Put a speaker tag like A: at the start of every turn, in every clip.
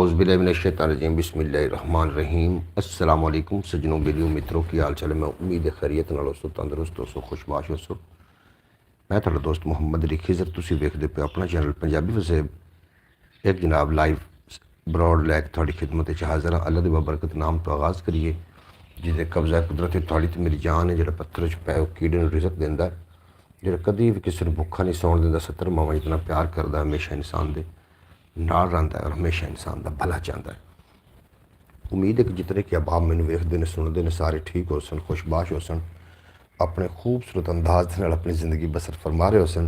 A: اعوذ باللہ من الشیطان الرجیم بسم اللہ الرحمن الرحیم السلام علیکم سجنوں بیلیوں متروں کی حال چال ہے. میں امید ہے خیریت نال ہو تندرست ہو خوشباش ہو. میں تھوڑا دوست محمد علی خضر تسی ویکھدے پے اپنا چینل پنجابی وسیب. ایک جناب لائیو براڈ لے کے تھوڑی خدمت حاضر ہاں. اللہ دی بابرکت نام تو آغاز کریے جہدے قبضہ قدرت تھوڑی تو میری جان ہے. جہاں پتھر چ پے کیڑے نوں رزق دیندا ہے, جہاں کدی بھی کسی نے بھوکا نہیں سون دیندا. 70 ماواں اتنا پیار کردا ہے, ہمیشہ انسان دے نال رہندا ہے اور ہمیشہ انسان دا بھلا چاہتا ہے. امید ہے کہ جتنے کہ احباب مینوں ویکھدے نے سنتے ہیں سارے ٹھیک ہو سن, خوشباش ہو سن, اپنے خوبصورت انداز دے نال اپنی زندگی بسر فرما رہے ہو سن.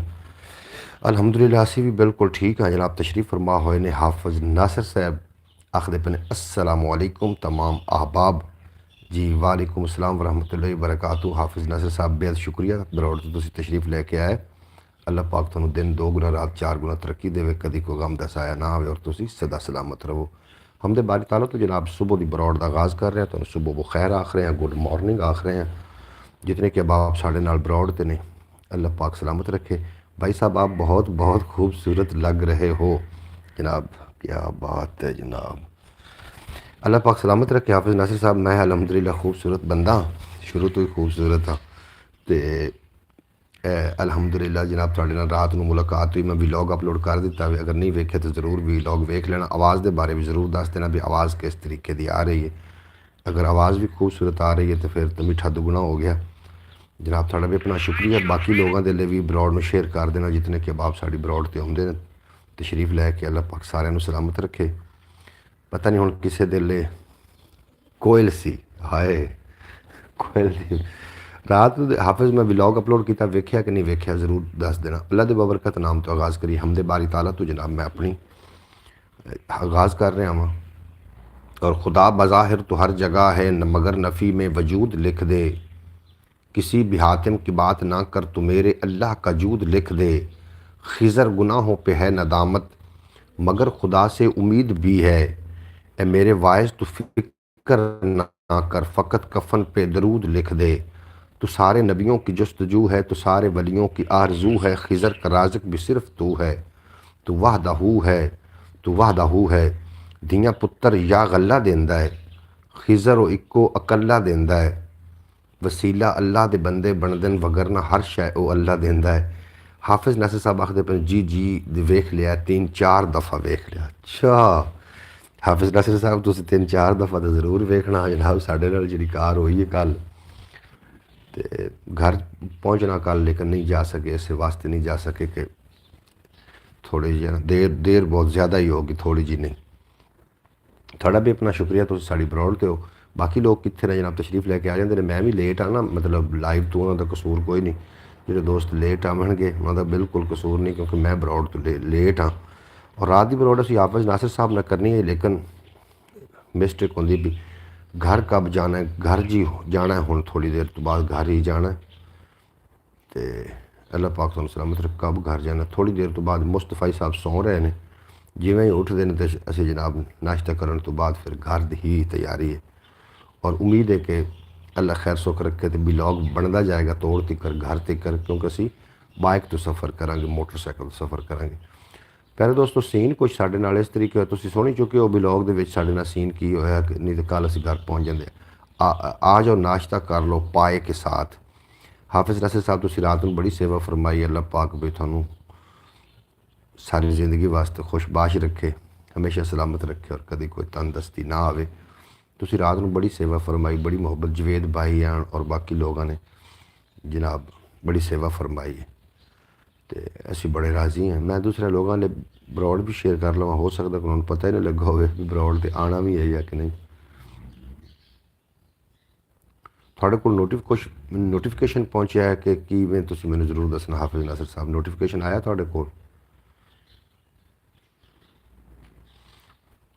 A: الحمدللہ اسی بھی بالکل ٹھیک ہیں. جناب تشریف فرما ہوئے نے حافظ ناصر صاحب آخدے پے السلام علیکم تمام احباب. جی وعلیکم السلام ورحمۃ اللہ وبرکاتہ. حافظ ناصر صاحب بہت شکریہ براڈ تو تسی تشریف لے کے آئے. اللہ پاک تانوں دن 2 گنا رات 4 گنا ترقی دے, کدی کوئی غم دا سایہ نہ آوے اور تسی سدا سلامت رہو. ہم دے باری تعالیٰ تو جناب صبح دی براڈ دا آغاز کر رہے ہیں. تو صبح بخیر آخ رہے ہیں, گڈ مارننگ آخ رہے ہیں. جتنے کہ باپ ساڑھے نال براڈ تے نے, اللہ پاک سلامت رکھے. بھائی صاحب آپ بہت بہت خوبصورت لگ رہے ہو جناب. کیا بات ہے جناب, اللہ پاک سلامت رکھے. حافظ ناصر صاحب میں الحمدللہ خوبصورت بندہ ہاں, شروع تو ہی خوبصورت ہاں. تے الحمدللہ جناب تھوڑے نال رات نو ملاقات ہوئی. میں ولاگ اپلوڈ کر دیتا ہے, اگر نہیں ویکھے تو ضرور ولاگ ویکھ لینا. آواز دے بارے بھی ضرور دس دینا بھی آواز کس طریقے دی آ رہی ہے. اگر آواز بھی خوبصورت آ رہی ہے تو پھر تو میٹھا دگنا ہو گیا. جناب تھوڑا بھی اپنا شکریہ. باقی لوگوں دے لئے بھی براڈ میں شیئر کر دینا جتنے کہ باپ ساڑی براڈ تے ہوندے نے. تشریف لے کے اللہ پاک سارے نو سلامت رکھے. پتہ نہیں ہن کسے دے لے کوئل سی ہائے کوئل دی رات حافظ میں ولاگ اپلوڈ کیتا, ویکھیا کہ نہیں ویکھیا ضرور دس دینا. اللہ دے بابرکت نام تو آغاز کری. حمد باری تعالیٰ تو جناب میں اپنی آغاز کر رہے ہوں. اور خدا بظاہر تو ہر جگہ ہے مگر نفی میں وجود لکھ دے. کسی بھی حاتم کی بات نہ کر تو میرے اللہ کا جود لکھ دے. خضر گناہوں پہ ہے ندامت مگر خدا سے امید بھی ہے. اے میرے واعظ تو فکر نہ کر فقط کفن پہ درود لکھ دے. تو سارے نبیوں کی جستجو ہے, تو سارے ولیوں کی آرزو ہے. خضر کا رازق بھی صرف تو ہے, تو وحدہ ہے, تو وحدہ ہے. دیاں پتر یا غلہ دیندا ہے, خضر و اکو اکلا دیندا ہے. وسیلہ اللہ دے بندے بندن وگرنہ ہر شے او اللہ دیندا ہے. حافظ ناصر صاحب آخدے پے جی ویکھ لیا 3-4 دفعہ ویکھ لیا. اچھا حافظ ناصر صاحب تسی 3-4 دفعہ تو ضرور ویکھنا. جناب ساڈے نال جڑی کار ہوئی ہے کل تے گھر پہنچنا کل, لیکن نہیں جا سکے. اس واسطے نہیں جا سکے کہ تھوڑی جی دیر بہت زیادہ ہی ہوگی, تھوڑی جی نہیں. تھوڑا بھی اپنا شکریہ تسی ساڑی براڈ تے ہو. باقی لوگ کتنے نے جناب تشریف لے کے آ جاندے نے. میں بھی لیٹ ہاں نا, مطلب لائیو تو انہوں دا قصور کوئی نہیں. جڑے دوست لیٹ آون گے انہوں دا بالکل قصور نہیں, کیونکہ میں براڈ تو لیٹ ہاں. اور رات دی براڈ اسی حافظ ناصر صاحب نے کرنی ہے, لیکن مسٹیک ہوندی بھی گھر کب جانا ہے. گھر جی جانا ہے ہن تھوڑی دیر تو بعد گھر ہی جانا ہے. تے اللہ پاک تانوں سلامت رکھے. کب گھر جانا تھوڑی دیر تو بعد. مصطفی صاحب سو رہے ہیں, جویں ہی اٹھتے ہیں تو اسی جناب ناشتہ کرنے تو بعد پھر گھر دی ہی تیاری ہے. اور امید ہے کہ اللہ خیر سکھ رکھے تو ولاگ بنتا جائے گا توڑ تکر گھر تکر, کیونکہ اسی بائک تو سفر کرانگے, موٹر سائیکل تو سفر کرانگے. پہلے دوستو سین کچھ ساڈے نال اس طریقے ہوئے تسی سونی چکے ہو ولاگ دے وچ ساڈے نال سین کی ہویا کہ نہیں تو کل اسی گھر پہنچ جاندے. آ جاؤ ناشتہ کر لو پائے کے ساتھ. حافظ ناصر صاحب تسی رات میں بڑی سیوا فرمائی. اللہ پاک بھی تھانوں ساری زندگی واسطے خوش باش رکھے, ہمیشہ سلامت رکھے, اور کدی کوئی تندرستی نہ آوے. تسی رات میں بڑی سیوا فرمائی, بڑی محبت جوید بھائی آن اور باقی لوگوں نے جناب بڑی سیوا فرمائی ہے. تے اسی بڑے راضی ہیں. میں دوسرے لوگوں نے براڈ بھی شیئر کر لواں, ہو سکتا کہ انہوں نے پتہ ہی نہیں لگا ہوئے کہ براڈ تے آنا بھی ہے یا کہ نہیں. تھوڑے کو نوٹیفیکیشن پہنچیا ہے کہ کیویں تسی مینوں ضرور دسنا. حافظ ناصر صاحب نوٹیفیکیشن آیا تھوڑے کو؟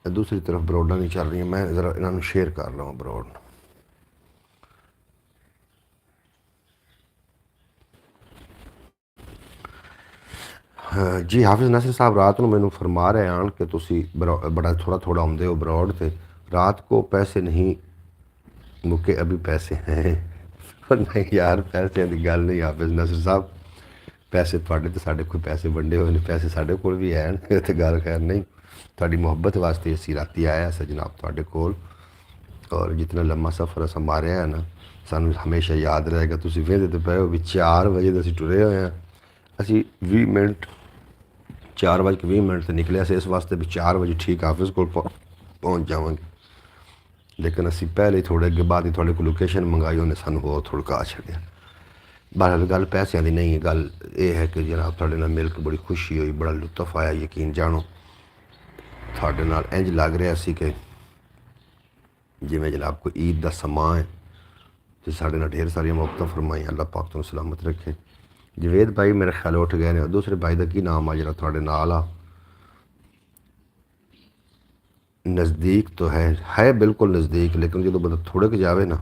A: دوسری طرف براڈاں نہیں چل رہی ہیں. میں ذرا انہوں شیئر کر لواں براڈ. جی حافظ ناصر صاحب رات کو مینوں فرما رہے ہیں کہ تسی بڑا تھوڑا آمدے ہو براڈ تے. رات کو پیسے نہیں مکے ابھی پیسے ہیں. نہیں یار پیسے کی گل نہیں حافظ ناصر صاحب. پیسے تھوڑے تو ساڈے کوئی پیسے ونڈے ہوئے نے, پیسے ساڈے کول بھی ہیں, تو گل خیر نہیں. تھوڑی محبت واسطے اسی راتی آیا سا جناب تھوڑے کول، اور جتنا لمبا سفر اصا ماریا ہے نا سانو ہمیشہ یاد رہے گا۔ تسی وہدے تو پے ہو بھی 4 بجے تو اسی ٹرے ہوئے ہیں، اسی 20 منٹ 4:20 تے نکلے سے اس واسطے بھی 4 بجے ٹھیک حافظ کو پہنچ جاؤں گے، لیکن اسی پہلے ہی تھوڑے اگے بعد ہی تھوڑے کو لوکیشن منگائی، انہیں سانو ہو تھڑکا چھڑیا۔ بہرحال گل پیسے دی نہیں ہے، گل یہ ہے کہ جناب تھوڑے نال مل کے بڑی خوشی ہوئی، بڑا لطف آیا، یقین جانو تھوڑے نال انج لگ رہا سی کہ جی میں جناب کو عید دا سماں ہے، تو ساڑھے نال ڈھیر ساری محبتیں فرمائیں، اللہ پاک تمہیں سلامت رکھے۔ جوید بھائی میرے خیال اٹھ گئے نے، اور دوسرے بھائی دا کی نام آ جڑا تھوڑے نال آ نزدیک تو ہے بالکل نزدیک، لیکن جدو بندہ تھوڑے کے جاوے نا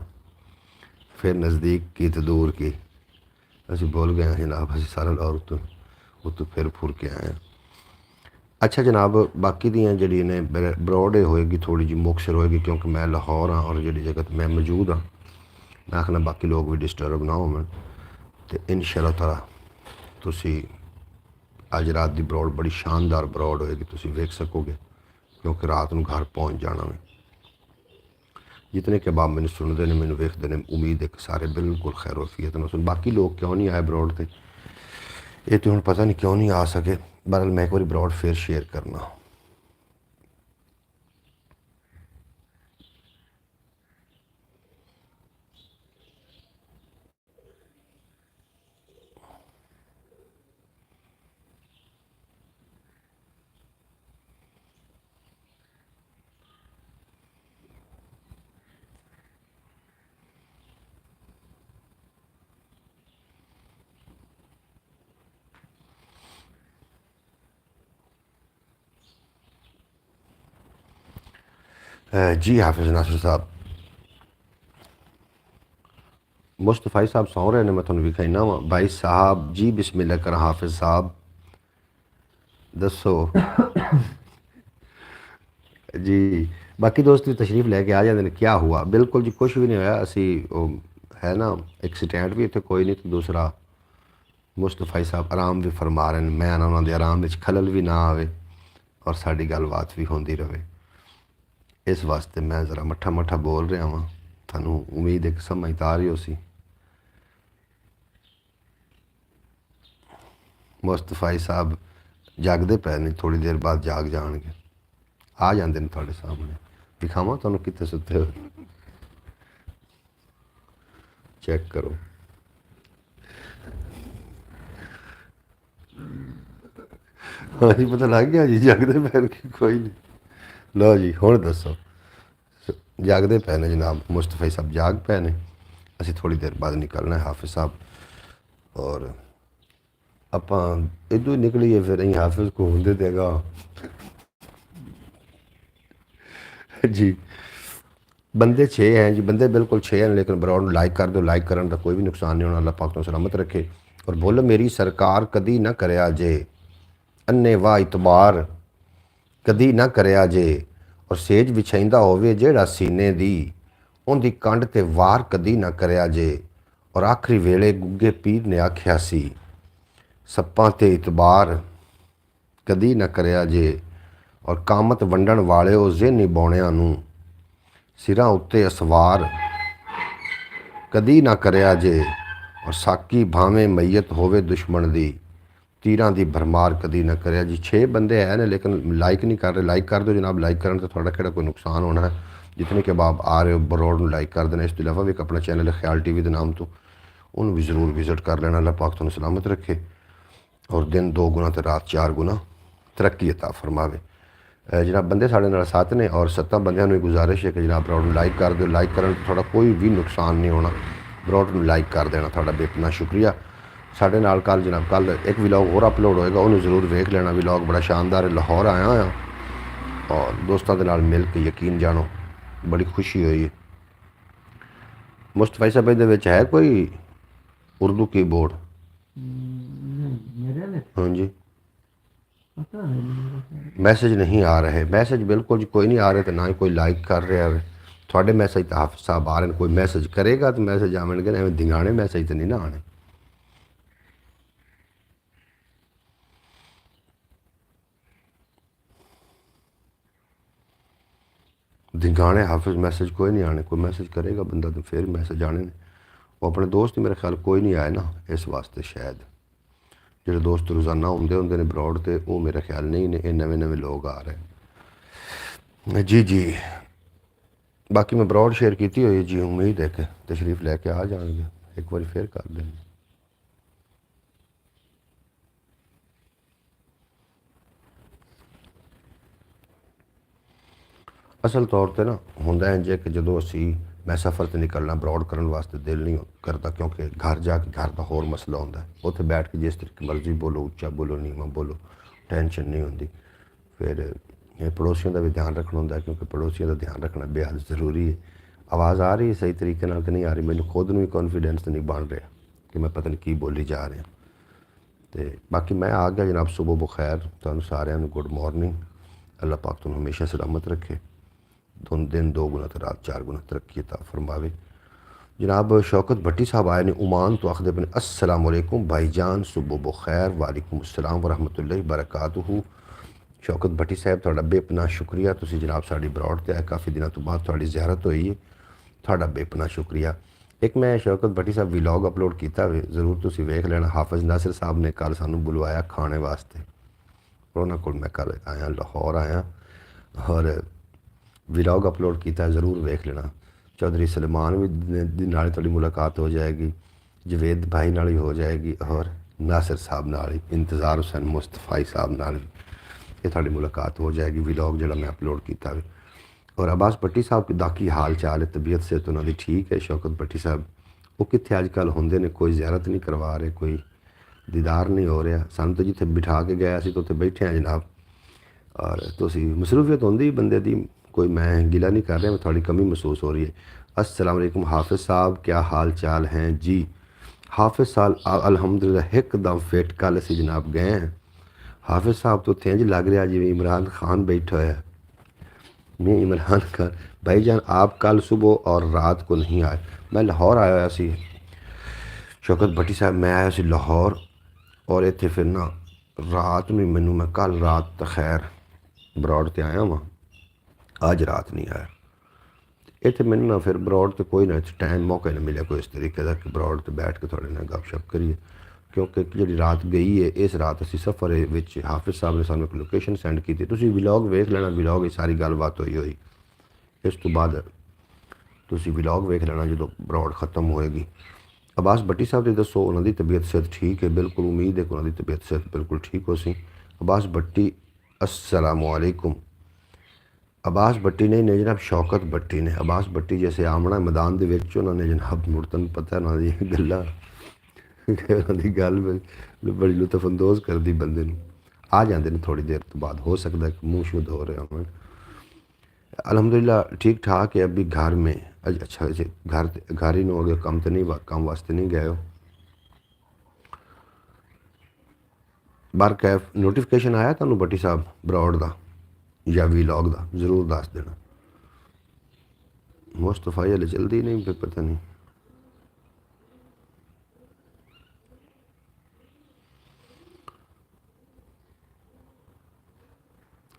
A: پھر نزدیک کی تو دور کی، اسی بول گئے ہیں جناب، اسی سارا لاہور تو پھر پھر کے آئے ہیں۔ اچھا جناب باقی دیاں جڑی نے براڈ ہوئے گی، تھوڑی جی مختصر ہوئے گی، کیونکہ میں لاہور ہاں اور جڑی جگہ میں موجود ہاں، میں آخنا باقی لوگ بھی ڈسٹرب نہ ہوں، تو انشاءاللہ تعالی تسی اج رات دی براڈ بڑی شاندار براڈ ہوئے گی، تسی ویکھ سکو گے، کیونکہ رات نو گھر پہنچ جانا میں جتنے کے بعد میں سنتے ہیں، مینوں ویکھدے نے، امید ہے کہ سارے بالکل خیر وفیت نہ سن۔ باقی لوگ کیوں نہیں آئے براڈ تے یہ تو ہن پتہ نہیں کیوں نہیں آ سکے، بہرحال میں ایک بار براڈ پھر شیئر کرنا۔ جی حافظ ناصر صاحب، مصطفی صاحب سو رہے ہیں، میں تھانوں وکھائنا وا بھائی صاحب جی بسم اللہ کر حافظ صاحب دسو جی۔ باقی دوست بھی تشریف لے کے آ جاتے ہیں، کیا ہوا؟ بالکل جی کچھ بھی نہیں ہویا، اسی ہے نا ایک سٹینڈ بھی اتنے کوئی نہیں، تو دوسرا مصطفی صاحب آرام بھی فرما رہے ہیں، میں انہوں دے آرام وچ خلل بھی نہ آوے اور ساری گل بات بھی ہوندی رہے، اس واسطے میں ذرا مٹھا مٹھا بول رہا ہاں، تھانوں امید ہے کہ سمجھ آ رہی ہو سی۔ مصطفی صاحب جاگتے پے نہیں، تھوڑی دیر بعد جاگ جان گے، آ جاندے نے تھوڑے سامنے، دکھاواں تھانوں کتنے ستے ہو، چیک کرو۔ ہاں جی پتہ لگ گیا جی، جاگتے پے کہ کوئی نہیں، لو جی ہن دسو، جاگتے پے نے جناب، مصطفی صاحب جاگ پے نے، اسی تھوڑی دیر بعد نکلنا ہے حافظ صاحب، اور اپاں ادو ہی نکلیے پھر ایں حافظ کو ہوندے دے گا جی۔ بندے 6 ہیں جی، بندے بالکل 6 ہیں، لیکن براڈ لائک کر دو، لائک کرن کا کوئی بھی نقصان نہیں ہونا، اللہ پاک تو سلامت رکھے۔ اور بولو میری سرکار کدی نہ کریا جے انے واہ اتبار، کدی نہ کریا جے، اور سیج وچھائندا ہووے جیڑا سینے دی، ان دی کنڈ تے وار کدی نہ کریا جے، اور آخری ویلے گگے پیر نے آکھیا سی سپاں تے اتبار کدی نہ کریا جے، اور کامت ونڈن والے او ذہنی بونیاں نوں سراں اتے اسوار کدی نہ کریا جے، اور ساکی بھاویں میت ہووے دشمن دی تیراں دی بھرمار کدی نہ کریا جی۔ 6 بندے ہیں نا، لیکن لائک نہیں کر رہے، لائک کر دو جناب، لائک کرن تو تھوڑا کہڑا کوئی نقصان ہونا ہے، جتنے کے بعد آ رہے ہو بروڈ نو لائک کر دینا، اس کے علاوہ بھی اپنا چینل ہے خیال ٹی وی دے نام تو انہوں بھی ضرور وزٹ کر لینا، اللہ پاک تمہیں سلامت رکھے اور دن 2 گنا تے رات 4 گنا ترقی عطا فرماوے۔ جناب بندے ساڑھے نال 7 نے، اور 7 بندیاں نوں گزارش ہے کہ جناب براڈ نو لائک کر دو، لائک کرن تھوڑا کوئی بھی نقصان نہیں ہونا، براڈ نو لائک کر دینا، تھوڑا بے پناہ شکریہ۔ ساڑھے نال کل جناب کل ایک ولاگ اور اپلوڈ ہوئے گا، انہوں ضرور ویکھ لینا، ولاگ بڑا شاندار ہے، لاہور آیا ہاں اور دوستاں دے نال مل کے یقین جانو بڑی خوشی ہوئی ہے۔ مصطفی صاحب دے وچ ہے کوئی اردو کی بورڈ؟ ہاں جی میسج نہیں آ رہے، میسج بالکل جی کوئی نہیں آ رہے، تو نہ ہی کوئی لائک کر رہا ہے، تھوڑے میسج تو حافظ صاحب آ رہے ہیں، کوئی میسج کرے گا تو میسج آن گے، ایویں دنگانے میسج تو نہیں نہ آنے۔ دنگانے حافظ میسج کوئی نہیں آنے، کوئی میسج کرے گا بندہ تو پھر میسج آنے نے، وہ اپنے دوست میرے خیال کوئی نہیں آئے نا، اس واسطے شاید جڑے دوست روزانہ ہوندے نے براڈ تے وہ میرے خیال نہیں نے، نویں نویں لوگ آ رہے ہیں جی جی۔ باقی میں براڈ شیئر کیتی ہوئی جی، امید ہے کہ تشریف لے کے آ جان گے، ایک بار پھر کر دیں گے۔ اصل طور تے نا ہوندا ہے جے کہ جدوں اسی میں سفر تے نکلنا براڈ کرن واسطے دل نہیں کرتا، کیونکہ گھر جا کے گھر دا ہور مسئلہ ہوندا ہے، اوتھے بیٹھ کے جس طریقے مرضی بولو، اچا بولو نیواں بولو، ٹینشن نہیں ہوندی۔ پھر یہ پڑوسیوں کا بھی دھیان رکھنا ہوتا ہے، کیونکہ پڑوسیوں کا دھیان رکھنا بے حد ضروری ہے۔ آواز آ رہی ہے صحیح طریقے نال کہ نہیں آ رہی؟ مجھے خود بھی کانفیڈینس نہیں بن رہا کہ میں پتہ نہیں کی بولی جا رہا۔ تو باقی میں آ گیا جناب، صبح بخیر تمہیں سارے گڈ مارننگ، اللہ پاک تمہیں ہمیشہ سلامت رکھے، دن 2 گنا تو رات 4 گنا ترقی عطا فرماوے۔ جناب شوکت بھٹی صاحب آئے نے عمان تو آخر بنے السلام علیکم بھائی جان، صبح بخیر، وعلیکم السلام ورحمۃ اللہ وبرکاتہ۔ شوکت بھٹی صاحب تھوڑا بے پناہ شکریہ، تسی جناب ساڑی براڈ تے آئے، کافی دنوں تو بعد تھوڑی زیارت ہوئی ہے، تھوڑا بے پناہ شکریہ۔ ایک میں شوکت بھٹی صاحب ویلاگ اپلوڈ کیتا ہوئے، ضرور تسی ویکھ لینا، حافظ ناصر صاحب نے کل سانوں بلوایا کھانے واسطے، انہاں کول میں کل آیا لاہور آیا اور ویلاگ اپلوڈ کیتا ہے، ضرور ویکھ لینا۔ چودھری سلیمان بھی نال تھوڑی ملاقات ہو جائے گی، جوید بھائی نال ہی ہو جائے گی، اور ناصر صاحب نال ہی، انتظار حسین مصطفی صاحب نال بھی یہ تھوڑی ملاقات ہو جائے گی، ویلاگ جڑا میں اپلوڈ کیتا ہے۔ اور عباس بھٹی صاحب دا کی حال چال ہے؟ طبیعت سے تو انہوں دی ٹھیک ہے؟ شوکت بھٹی صاحب وہ کتنے اج کل ہوندے نے، کوئی زیارت نہیں کروا رہے، کوئی دیدار نہیں ہو رہا، سن تو جتھے بٹھا کے گیا سی تو اتنے بیٹھے ہیں جناب، اور تسی مصروفیت ہوندی بندے دی، کوئی میں گلہ نہیں کر رہا، میں تھوڑی کمی محسوس ہو رہی ہے۔ السلام علیکم حافظ صاحب، کیا حال چال ہیں جی؟ حافظ صاحب الحمدللہ ایک دم فٹ، کل اسی جناب گئے ہیں، حافظ صاحب تو تھے جی لگ رہا جی عمران خان بیٹھا ہے، نہیں عمران خان بھائی جان آپ کل صبح اور رات کو نہیں آئے، میں لاہور آیا ہوا سی شوکت بھٹی صاحب، میں آیا سی لاہور، اور اتنے پھر نا رات میں کل رات خیر براڈ تے آیا وہاں، آج رات نہیں آیا اتنے، مینوں نہ پھر براڈ تے کوئی نہ ٹائم موقع نہیں ملیا کوئی اس طریقے کا کہ براڈ تے بیٹھ کے تھوڑے نہ گپ شپ کریے، کیونکہ جڑی رات گئی ہے اس رات اسی سفر وچ حافظ صاحب نے سانوں ایک لوکیشن سینڈ کی تھی، تسی ولاگ ویکھ لینا، ولاگ ساری گل بات ہوئی اس تو بعد تسی ولاگ ویکھ لینا جدوں براڈ ختم ہوئے گی۔ عباس بھٹی صاحب دی دسو انہاں دی طبیعت صحت ٹھیک ہے؟ بالکل امید ہے کہ انہاں دی طبیعت صحت بالکل ٹھیک ہو سی۔ عباس بھٹی السلام علیکم، عباس بھٹی نہیں جناب، شوکت بھٹی نے، عباس بھٹی جیسے آمنا میدان دے وچ انہوں نے جناب مڑتن پتہ انہاں دی گلاں، انہاں دی گل بڑی لطف اندوز کر دی بندے نوں، آ جاندے نے تھوڑی دیر تو بعد، ہو سکتا ہے کہ منہ شدھ ہو رہے ہوں۔ الحمدللہ ٹھیک ٹھاک ہے، ابھی گھر میں، اچھا گھر ہی نہ ہو گیا، کام تو نہیں، کام واسطے نہیں گئے ہو؟ کیف نوٹیفکیشن آیا تمہیں بھٹی صاحب براڈ دا یا ویلاگ دا؟ ضرور دس دینا۔ مصطفی ہلے جلدی نہیں، پھر پتہ نہیں۔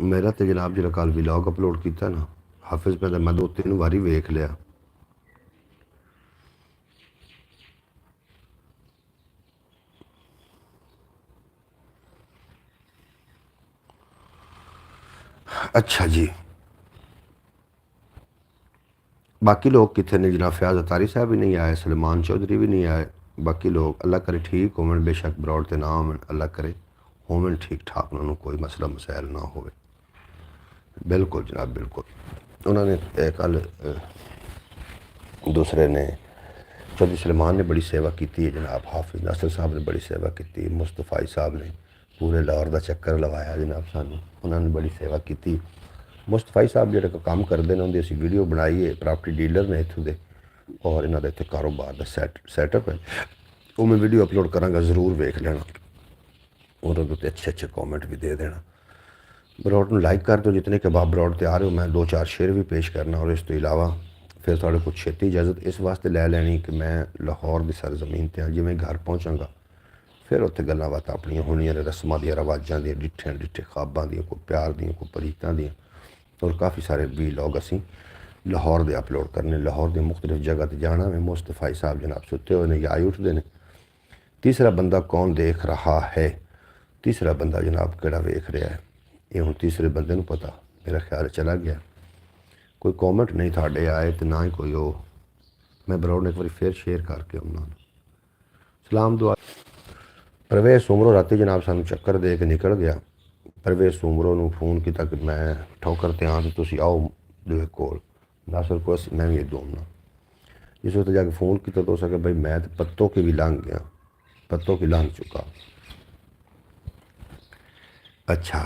A: میرا تو جناب جڑا کل ویلاگ اپلوڈ کیتا نا حافظ پہ میں 2-3 واری ویکھ لیا، اچھا جی۔ باقی لوگ کتنے نے جناب؟ فیاض اتاری صاحب بھی نہیں آئے، سلمان چودھری بھی نہیں آئے، باقی لوگ اللہ کرے ٹھیک ہومن، بے شک براڈ تے نہ ہومن، اللہ کرے ہومن ٹھیک ٹھاک، انہوں نے کوئی مسئلہ مسائل نہ ہوئے۔ بالکل جناب بالکل، انہوں نے کل دوسرے نے چودھری سلیمان نے بڑی سیوا کی ہے جناب، حافظ ناصر صاحب نے بڑی سیوا کی، مصطفی صاحب نے پورے لاہور دا چکر لوایا جناب سانوں، انہوں نے بڑی سیوا کی۔ مصطفی صاحب جڑے کام کرتے ہیں انہوں نے اسی ویڈیو بنائی ہے، پراپرٹی ڈیلر نے اتوں دے، اور انہوں نے اتنے کاروبار کا سیٹ اپ ہے، وہ میں ویڈیو اپلوڈ کراں گا، ضرور ویکھ لینا، اور اچھے اچھے کامنٹ بھی دے دینا۔ براڈ نو لائک کر دو جتنے کہ باپ براڈ تے آ رہے ہو، میں 2-4 شیئر بھی پیش کرنا، اور اس تو علاوہ پھر تھوڑے کچھ چھتی اجازت اس واسطے لے لینی کہ میں لاہور دی سرزمین تے جی میں گھر پہنچاں گا، پھر اتنے گلاں باتاں اپنیاں ہونیاں نے، رسماں دیاں رواجاں دیاں، ڈٹھے خواباں دیاں، کوئی پیار دیاں، کوئی پریتاں دیاں، اور کافی سارے وی لاگ اسی لاہور دے اپلوڈ کرنے، لاہور دے مختلف جگہ تے جانا میں مصطفی صاحب جناب ستے ہوئے نے یا آئی اٹھتے ہیں۔ تیسرا بندہ کون دیکھ رہا ہے؟ تیسرا بندہ جناب کیڑا ویکھ رہا ہے یہ ہوں تیسرے بندے نو پتہ، میرا خیال چلا گیا۔ کوئی کامنٹ نہیں تھاڑے آئے تو نہ ہی کوئی ہو، میں براؤڈ نے ایک بار پھر شیئر کر کے انہوں نے سلام دعا۔ پرویز سومرو راتی جناب سانو چکر دے کے نکل گیا۔ پرویز سومرو نو فون کیتا کہ میں ٹھوکر تے آن تو تسی آؤ دوے کول ناصر کو میں بھی دونا۔ جس وقت جا کے فون کیتا تو سکے بھائی میں تو پتوں کے بھی لنگ گیا، پتوں کی لنگ چکا۔ اچھا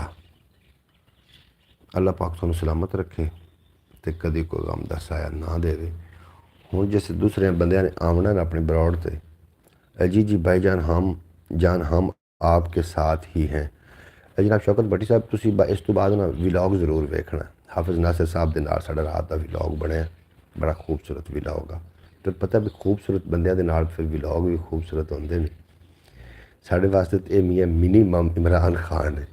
A: اللہ پاک تھانوں سلامت رکھے تے کدی کوئی غم دا سایہ نہ دے دے۔ ہوں جیسے دوسرے بندیاں نے آمنا نا اپنے براؤڈ تے جی جی بھائی جان ہم آپ کے ساتھ ہی ہیں۔ جناب شوکت بٹی صاحب تسی اس تو بعد نا ولاگ ضرور ویکھنا۔ حافظ ناصر صاحب دے نال ساڈا رات دا ولاگ بنیا، بڑا خوبصورت ولاگ آ تے پتہ بھی خوبصورت بندیاں دے نال پھر ولاگ بھی خوبصورت ہوندے نے۔ ساڈے واسطے تے میاں منیمم عمران خان ہے۔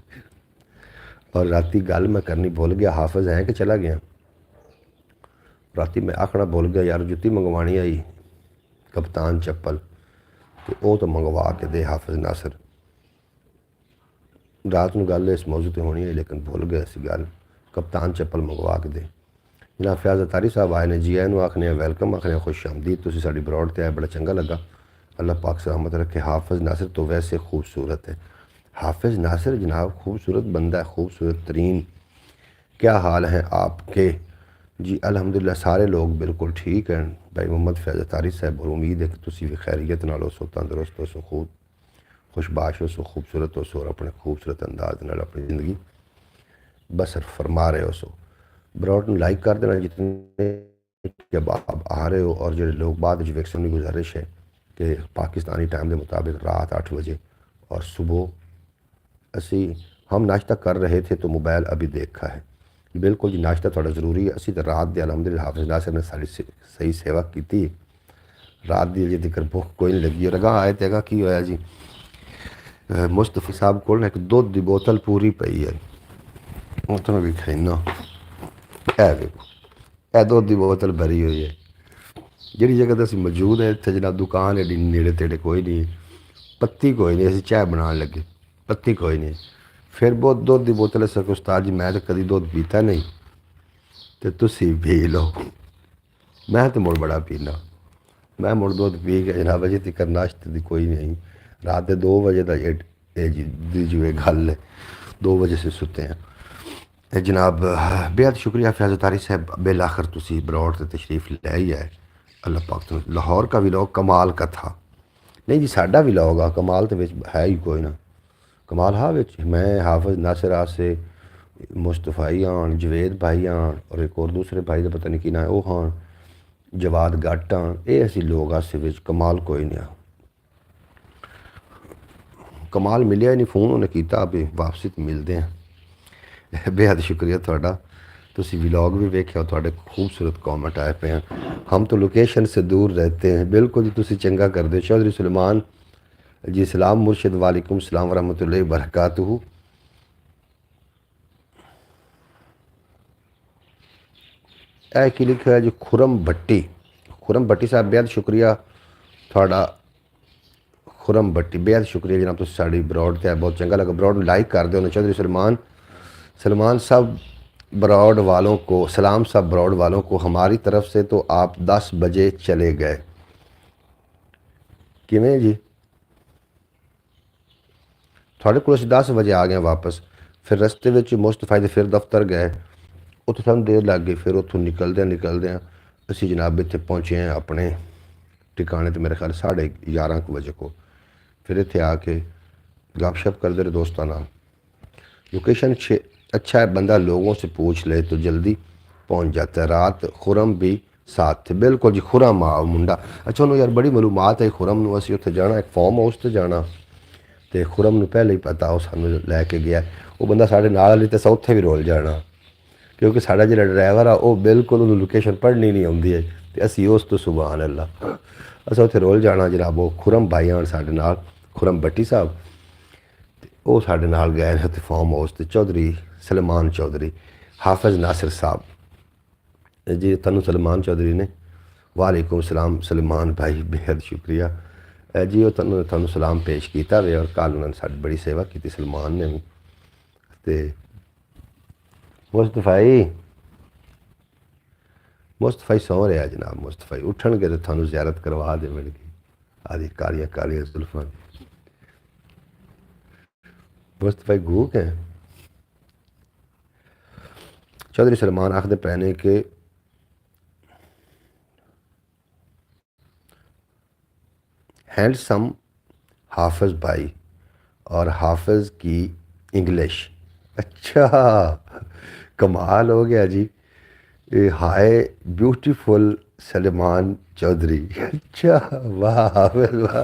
A: اور راتی گل میں کرنی بھول گیا، حافظ ہیں کہ چلا گیا؟ راتی میں آکھنا بھول گیا یار جتی منگوانی آئی کپتان چپل تو وہ تو منگوا کے دے حافظ ناصر۔ رات نو گل اس موضوع تے ہونی ہے لیکن بھول گیا اسی گل، کپتان چپل منگوا کے دے۔ جناب فیاض اتاری صاحب آئے نے، جی اینو آخنے ویلکم آخنے خوش آمدید، تسی ساڈی براؤڈ تے آئے بڑا چنگا لگا، اللہ پاک سلامت رکھے۔ حافظ ناصر تو ویسے خوبصورت ہے، حافظ ناصر جناب خوبصورت بندہ ہے، خوبصورت ترین۔ کیا حال ہیں آپ کے؟ جی الحمدللہ سارے لوگ بالکل ٹھیک ہیں بھائی محمد فیض اتاری صاحب، اور امید ہے کہ تسی بھی خیریت نال ہو سو، تندرست ہو سو، خود خوشباش ہو سو، خوبصورت ہو سو اور اپنے خوبصورت انداز نال اپنی زندگی بسر فرما رہے ہو سو۔ براؤڈ نو لائک کر دینا جتنے جب آپ آ رہے ہو، اور جو لوگ بعد ویکسن کی گزارش ہے کہ پاکستانی ٹائم دے مطابق رات 8 بجے اور صبح ہم ناشتہ کر رہے تھے تو موبائل ابھی دیکھا ہے۔ بالکل جی ناشتہ تھوڑا ضروری ہے، اسی تو رات دے الحمدللہ حافظ ناصر نے ساری صحیح سیوا کی، رات دی جی ذکر بھوک کوئی نہیں لگی۔ اور اگاں آئے تے اگاں کی ہویا جی مصطفی صاحب کو ایک دودھ دی بوتل پوری پئی ہے، اتنا بھی کھینا اے دیکھو اے دودھ دی بوتل بھری ہوئی ہے۔ جہی جگہ تے اسی موجود ہے اتنے جناب دکان ایڈی نیڑے تیڑے کوئی نہیں، پتی کوئی نہیں، اسی چائے بنان لگے پتی کوئی نہیں، پھر بہت دودھ دی بوتل ہے سر استاد جی میں تو کدی دودھ پیتا نہیں تو تسی پی لو، میں تو مڑ بڑا پینا، میں مڑ دودھ پی کے جناب اجے تک ناشتے دی کوئی نہیں، رات 2 بجے دا جو گل ہے 2 بجے سے ستے ہیں۔ جناب بہت شکریہ فیاض اتاری صاحب، بالآخر تسی براؤڈ تے تشریف لے ہی آئے، اللہ پاک تو لاہور کا ولاگ کمال کا تھا۔ نہیں جی ساڈا ولاگ آ کمال تو ہے ہی کوئی نہ، کمال ہاں میں حافظ ناصر سے مصطفی آن، جوید بھائی آن، اور ایک اور دوسرے بھائی کا پتہ نہیں کی نہ ہے وہ ہاں جواد گٹ آن، یہ اسی لوگ آسے کمال کوئی نہیں آ کمال ملیا ہی نہیں، فون انہیں کیتا ابھی واپسی تو ملتے ہیں۔ بہت شکریہ تھوڑا، تسی ولاگ بھی ویکھیا، تھوڑے خوبصورت کامنٹ آئے پہ ہیں۔ ہم تو لوکیشن سے دور رہتے ہیں، بالکل جی تسی چنگا کر دے۔ چودھری سلیمان جی سلام مرشد، وعلیکم السلام ورحمۃ اللہ وبرکاتہ۔ اے کی لکھا ہے جی خرم بھٹی صاحب بہت شکریہ تھوڑا، خرم بھٹی بہت شکریہ جناب، تسی ساڈی براؤڈ تے بہت چنگا لگا، براؤڈ لائک کر دو۔ چودھری سلمان صاحب براؤڈ والوں کو سلام، صاحب براؤڈ والوں کو ہماری طرف سے تو آپ 10 بجے چلے گئے کیویں جی؟ تھوڑے کو 10 بجے آ گئے واپس، پھر رستے وچ مصطفی دے پھر دفتر گئے، اتنے سانوں دیر لگ گئی، پھر اتوں نکلدیاں اسی جناب اتنے پہنچے ہیں اپنے ٹھکانے تے میرے خیال 11:30 بجے کو، پھر اتنے آ کے گپ شپ کرتے رہے دوستوں نال۔ لوکیشن اچھا ہے، بندہ لوگوں سے پوچھ لے تو جلدی پہنچ جاتا ہے۔ رات خرم بھی ساتھ تھے، بالکل جی خرم منڈا، اچھا انہوں یار بڑی معلومات ہے خرم نو، اسی اتنے جانا ایک فارم ہاؤس تے جانا تے خرم نو پہلے ہی پتا وہ سانوں لے کے گیا، وہ بندہ ساڈے نال لی تے اتھے بھی رول جانا، کیونکہ ساڈا جڑا ڈرائیور آ وہ بالکل انہوں لوکیشن پڑھنی نہیں آتی ہے تے اسی اس تو سبحان اللہ اسا اتھے رول جانا جناب۔ وہ خرم بھائی آن ساڈے نال، خرم بھٹی صاحب وہ ساڈے نال گئے تے فارم ہاؤس تے چودھری سلیمان چودھری حافظ ناصر صاحب جی تنو سلمان چودھری نے وعلیکم السلام سلمان بھائی بےحد شکریہ جی وہ تنو سلام پیش کیتا وے اور کل انہوں نے ساری بڑی سیوا کی سلمان نے بھی تے مصطفی سو رہا جناب مصطفی اٹھن گے تو تھانوں زیارت کروا دے مل گئی آدھی کالیاں کالیاں زلفاں مصطفی گوک ہیں چودھری سلمان آخدے پے نے کہ ہینڈسم حافظ بھائی اور حافظ کی انگلش اچھا کمال ہو گیا جی ہائے بیوٹیفل سلمان چودھری اچھا واہ حافظ واہ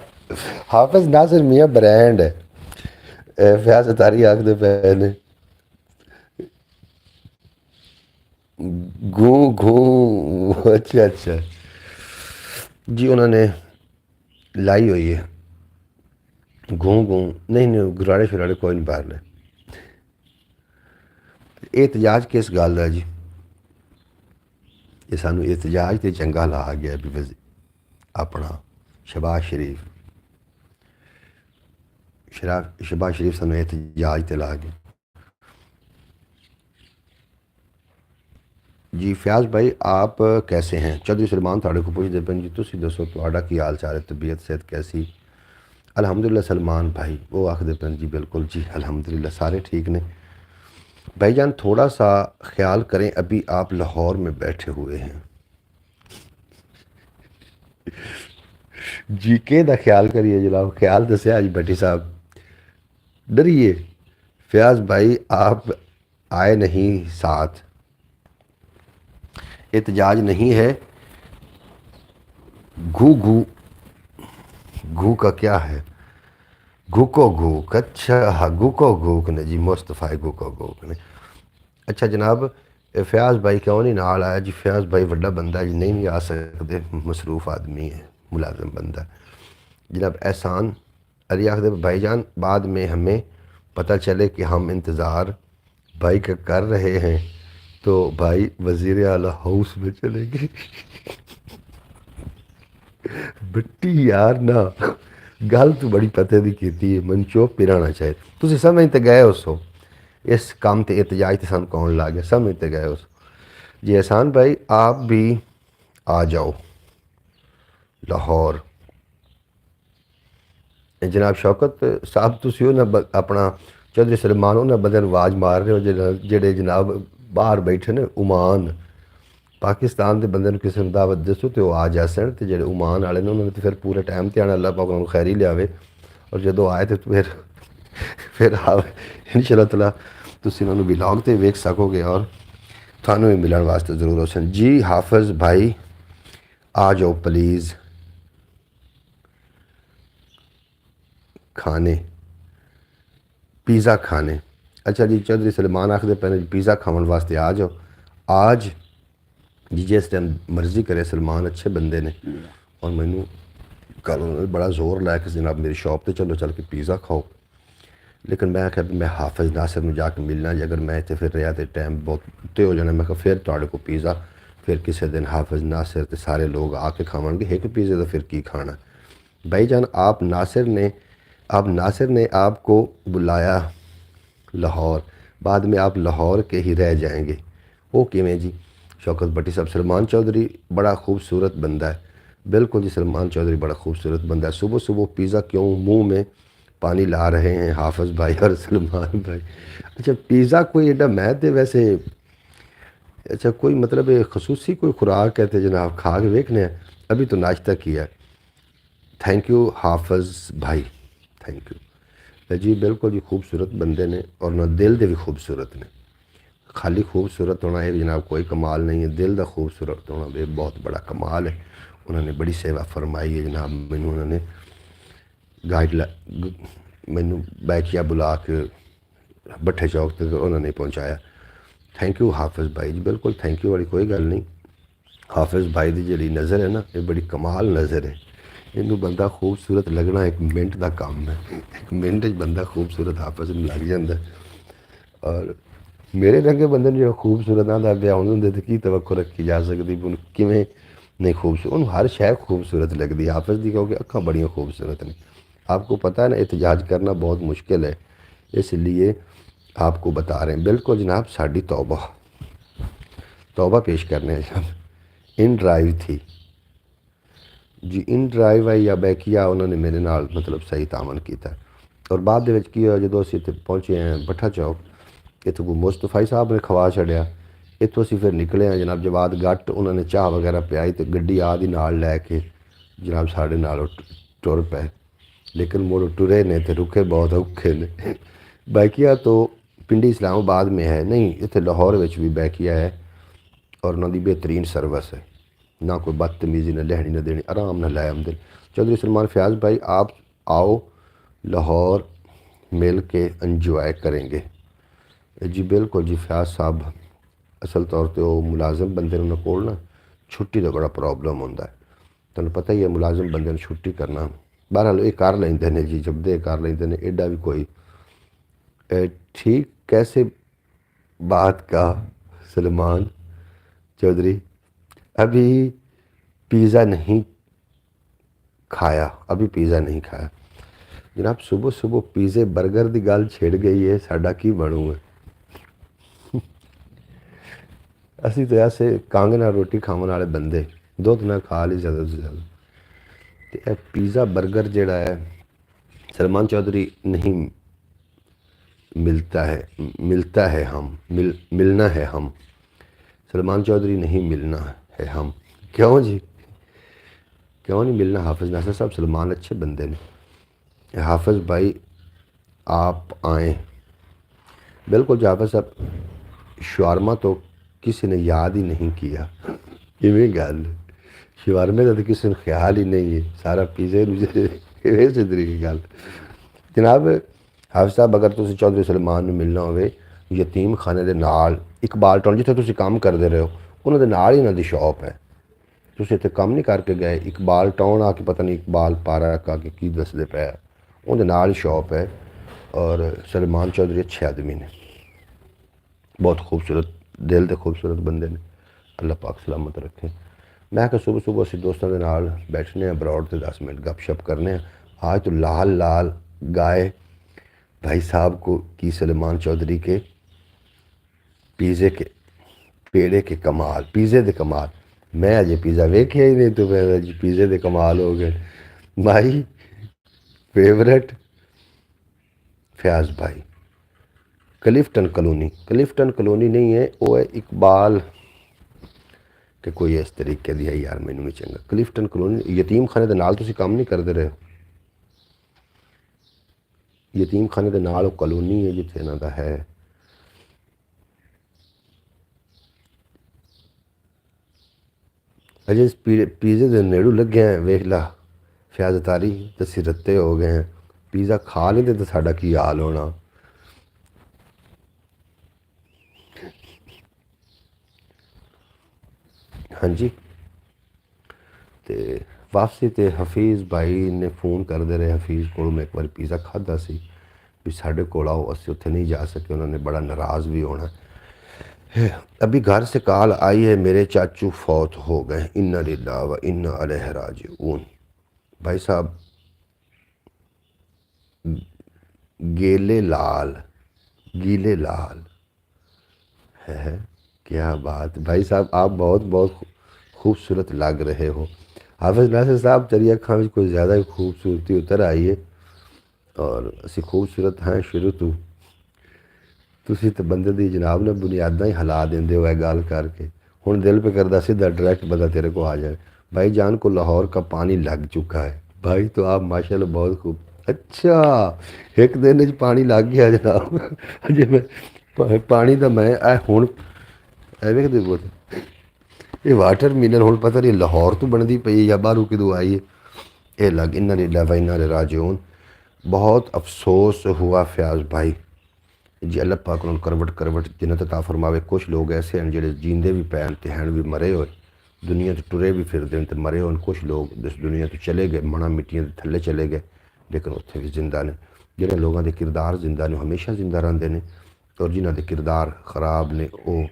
A: حافظ ناصر میاں برینڈ ہے فیاض اتاری آخدے پے نے گوں گوں اچھا اچھا جی انہوں نے لائی ہوئی ہے گوں گوں نہیں گراڑے شراڑے کوئی نہیں باہر لے احتجاج کس گل ہے جی یہ سانو احتجاج تے چنگا لا گیا بھی اپنا شہباز شریف سانو احتجاج تے لا گیا جی فیاض بھائی آپ کیسے ہیں چودھری سلمان تھوڑے کو پوچھتے پے جی تسی دسو تہاڈا کی حال چال ہے طبیعت صحت کیسی الحمدللہ سلمان بھائی وہ آخدے پے جی بالکل جی الحمدللہ سارے ٹھیک نے بھائی جان تھوڑا سا خیال کریں ابھی آپ لاہور میں بیٹھے ہوئے ہیں جی کہ دا خیال کریے جناب خیال دسیا جی بٹی صاحب ڈریے فیاض بھائی آپ آئے نہیں ساتھ احتجاج نہیں ہے گھو کا کیا ہے گوکو گوک اچھا ہاں گوکو گوک نے جی مصطفی گوکو گوک نے اچھا جناب فیاض بھائی کیوں نہیں نال آیا جی فیاض بھائی وڈا بندہ جی نہیں آ سکتے مصروف آدمی ہے ملازم بندہ جناب احسان علی آخدے بھائی جان بعد میں ہمیں پتہ چلے کہ ہم انتظار بھائی کا کر رہے ہیں تو بھائی وزیر اعلیٰ ہاؤس میں چلے گئے بٹی یار نا گل تو بڑی پتے دی کیتی ہے من چوپ پرانا چاہیے تسی سمجھتے گئے ہو سو اس کام تے احتجاج تے سان کون لا گیا سمجھتے گئے ہو سو جی احسان بھائی آپ بھی آ جاؤ لاہور جناب شوکت صاحب تسی ہو نا اپنا چودھری سلمان ہو نا بندے آواز مار رہے ہو جڑے جناب باہر بیٹھے نا عمان پاکستان دے بندے کسی نے دعوت دسو تو وہ آ جاسن تے جڑے عمان والے نے انہوں نے تو پھر پورے ٹائم تے آنا اللہ پاک انہوں خیری لیاوے اور جدو آئے تو پھر ان شاء اللہ تعالیٰ تسی انہوں ولاگ تے ویکھ سکو گے اور تھانوں بھی ملن واسطے ضرور ہو سن جی حافظ بھائی آ جاؤ پلیز کھانے پیزا کھانے اچھا جی چودھری سلمان آخدے پہلے پیزا کھاون واسطے آ جاؤ آج جی جس ٹائم مرضی کرے سلمان اچھے بندے نے اور مینوں کل بڑا زور لایا کہ جناب میری شاپ تے چلو چل کے پیزا کھاؤ لیکن میں آخیا میں حافظ ناصر میں جا کے ملنا جی اگر میں اتنے پھر رہا تو ٹائم بہت اتنے ہو جانا میں کہا پھر تھوڑے کو پیزا پھر کسی دن حافظ ناصر تے سارے لوگ آ کے کھاون گے ایک پیزے تو پھر کی کھانا بھائی جان آپ ناصر نے آپ کو بلایا لاہور بعد میں آپ لاہور کے ہی رہ جائیں گے وہ کیویں جی شوکت بٹی صاحب سلمان چودھری بڑا خوبصورت بندہ ہے بالکل جی سلمان چودھری بڑا خوبصورت بندہ ہے صبح صبح پیزا کیوں منہ میں پانی لا رہے ہیں حافظ بھائی اور سلمان بھائی اچھا پیزا کوئی ایڈا میں تے ویسے اچھا کوئی مطلب خصوصی کوئی خوراک ہے تے جناب کھا کے ویکھنے ہیں ابھی تو ناشتہ کیا ہے تھینک یو حافظ بھائی تھینک یو جی بالکل جی خوبصورت بندے نے اور نہ دل دے بھی خوبصورت نے خالی خوبصورت ہونا ہے جناب کوئی کمال نہیں ہے دل دا خوبصورت ہونا بھی بہت بڑا کمال ہے انہوں نے بڑی سیوا فرمائی ہے جناب مینوں انہوں نے مینوں بیکیا بلا کے بٹھے چوک تک انہوں نے پہنچایا تھینک یو حافظ بھائی جی بالکل تھینک یو والی کوئی گل نہیں حافظ بھائی دی جڑی نظر ہے نا یہ بڑی کمال نظر ہے یہ بندہ خوبصورت لگنا ایک منٹ دا کام ہے ایک منٹ بندہ خوبصورت حافظ لگ جاتا ہے اور میرے رنگے بندے جو خوبصورت نہ دا بیاہ ہوندے تے کی توقع رکھی جا سکتی بھی کیویں نہیں خوبصورت انہوں ہر شے خوبصورت لگتی حافظ دی کیونکہ اکھاں بڑیاں خوبصورت نے آپ کو پتہ ہے نا احتجاج کرنا بہت مشکل ہے اس لیے آپ کو بتا رہے ہیں بالکل جناب ساڈی توبہ پیش کرنے ہیں ان ڈرائیو تھی جی ان ڈرائیو ہے یا بیکیا انہوں نے میرے نال مطلب صحیح تعاون کیتا ہے اور بعد دے وچ کی ہوا جدوں اسی اتنے پہنچے ہیں بٹھا چوک اتوں کو مصطفی صاحب نے کھوا چھڑیا اتوں اسی پھر نکلے ہیں جناب جواد گٹ انہوں نے چاہ وغیرہ پیائی تو گڈی آدھی نال لے کے جناب ساڑھے نال ٹر پے لیکن مڑ ٹرے نے تو رکے بہت اوکھے نے بیکیا تو پنڈی اسلام آباد میں ہے نہیں اتنے لاہور وچ بھی بیکیا ہے اور انہوں دی بہترین سروس ہے نہ کوئی بدتمیزی نہ لہنی نہ دینی آرام نہ لائے آمدن چودھری سلمان فیاض بھائی آپ آؤ لاہور مل کے انجوائے کریں گے جی بالکل جی فیاض صاحب اصل طور پہ وہ ملازم بندے نے کول نا چھٹی کا بڑا پرابلم ہوتا ہے تمہیں پتہ ہی ہے ملازم بندے نے چھٹی کرنا بہرحال یہ کر لیندے نے جی جب دے کر لیندے نے ایڈا بھی کوئی ٹھیک کیسے بات کا سلمان چودھری ابھی پیزا نہیں کھایا جناب صبح صبح پیزے برگر دی گل چھڑ گئی ہے ساڈا کی بنوں ہے اسی تو ایسے کانگ نال روٹی کھاون والے بندے دودھ نہ کھا لی زیادہ سے زیادہ تو یہ پیزا برگر جڑا ہے سلمان چودھری نہیں ملتا ہے ملنا ہے ہم سلمان چودھری نہیں ملنا ہے ہم کیوں جی کیوں نہیں ملنا حافظ ناصر صاحب سلمان اچھے بندے نے حافظ بھائی آپ آئیں بالکل جی حافظ صاحب شوارما تو کسی نے یاد ہی نہیں کیا کیویں گل شوارمے کا تو کسی نے خیال ہی نہیں ہے سارا پیزے طریقے گل جناب حافظ صاحب اگر تسی چودھری سلمان نوں ملنا ہوئے یتیم خانے دے نال اقبال ٹاؤن جتھے تسی کام کردے رہے ہو انہوں دے نال ہی انہاں دی شاپ ہے تسی اتنے کم نہیں کر کے گئے اقبال ٹاؤن آ کے پتہ نہیں اقبال پارک آ کے کی دسدے پے ان دے نال شاپ ہے اور سلمان چودھری اچھے آدمی نے بہت خوبصورت دل دے خوبصورت بندے نے اللہ پاک سلامت رکھے میں کہ صبح صبح اسی دوستوں کے نال بیٹھنے ہیں براڈ سے 10 منٹ گپ شپ کرنے ہیں آج تو لال گائے بھائی صاحب کو کی سلمان چودھری کے پیزے کے پیڑے کے کمال پیزے دے کمال میں اجے پیزا ویکھیا ہی نہیں تو میں جی پیزے دے کمال ہو گئے بھائی فیورٹ فیاض بھائی کلفٹن کلونی نہیں ہے وہ ہے اقبال کہ کوئی اس طریقے دی ہے یار مینوں نہیں چنگا کلفٹن کلونی یتیم خانے دے نال تسی کام نہیں کردے رہے یتیم خانے دے نال کالونی ہے جتھے انہاں دا ہے اجے اس پیزے دے نیڑو لگے ہیں ویکھ لا فیاض تاری تسی رتے ہو گئے ہیں پیزا کھا لیندے تو ساڈا کی حال ہونا ہاں جی تے واپسی تے حفیظ بھائی نے فون کردے رہے حفیظ کو میں ایک بار پیزا کھادا سی بھی ساڈے کول آؤ اسی اتنے نہیں جا سکے انہوں نے بڑا ناراض بھی ہونا ابھی گھر سے کال آئی ہے میرے چاچو فوت ہو گئے انا للہ و انا الیہ راجعون بھائی صاحب گیلے لال ہے کیا بات بھائی صاحب آپ بہت خوبصورت لگ رہے ہو حافظ ناصر صاحب تیری اکھاں وچ کوئی زیادہ ہی خوبصورتی اتر آئی ہے اور اسی خوبصورت ہیں شروع تو تسی تو بندے دی جناب نے بنیاداں ہی ہلا دیندے ہو گل کر کے ہن دل پہ کردا سیدھا ڈائریکٹ بندہ تیرے کو آ جائے بھائی جان کو لاہور کا پانی لگ چکا ہے بھائی تو آپ ماشاءاللہ بہت خوب اچھا ایک دن وچ پانی لگ گیا جناب جی میں پانی دا میں ہن ایویں کہ بولتے یہ واٹر ملن ہن پتہ نہیں لاہور تو بندی پئی یا باہروں کدوں آئی ہے یہ لگ انا للہ و انا الیہ راجعون بہت افسوس ہوا فیاض بھائی جی اللہ پاک انہوں کروٹ جنت عطا فرماوے کچھ لوگ ایسے ہیں جڑے جیندے بھی پین تے ہیں بھی مرے ہوئے دنیا تو ٹرے بھی پھر دیں تے مرے ہوئے کچھ لوگ اس دنیا تو چلے گئے منا مٹیاں دے تھلے چلے گئے لیکن اتنے بھی زندہ نے جڑے لوگوں کے کردار زندہ نے ہمیشہ زندہ رہندے نے اور جنہاں دے کردار خراب نے وہ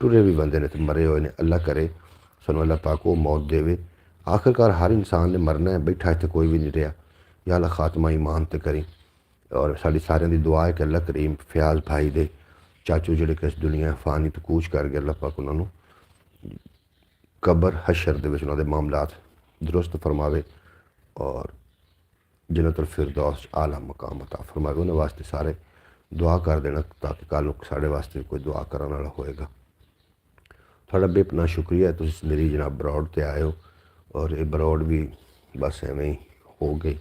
A: ٹرے بھی بندے نے تو مرے ہوئے نے. اللہ کرے سنو اللہ پاک وہ موت دے. آخرکار ہر انسان نے مرنا ہے, بیٹھا ہے تو کوئی بھی نہیں رہا. یا اللہ خاتمہ ایمان تے کریں. اور ساری سارے دی دعا ہے کہ اللہ کریم فیاض بھائی دے چاچو جڑے کہ اس دنیا فانی تو کوچ کر گئے, اللہ پاک انہوں نے قبر حشر دے وچ انہاں دے معاملات درست فرماوے اور جنت الفردوس اعلیٰ مقام عطا فرماوے. انہاں واسطے سارے دعا کر دینا تاکہ کل نوں ساڈے واسطے کوئی دعا کرن والا ہوئے گا. تھوڑا بے پناہ شکریہ تسی میری جناب براڈ تے آئے ہو, اور یہ براڈ بھی بس ایویں ہی ہو گئی,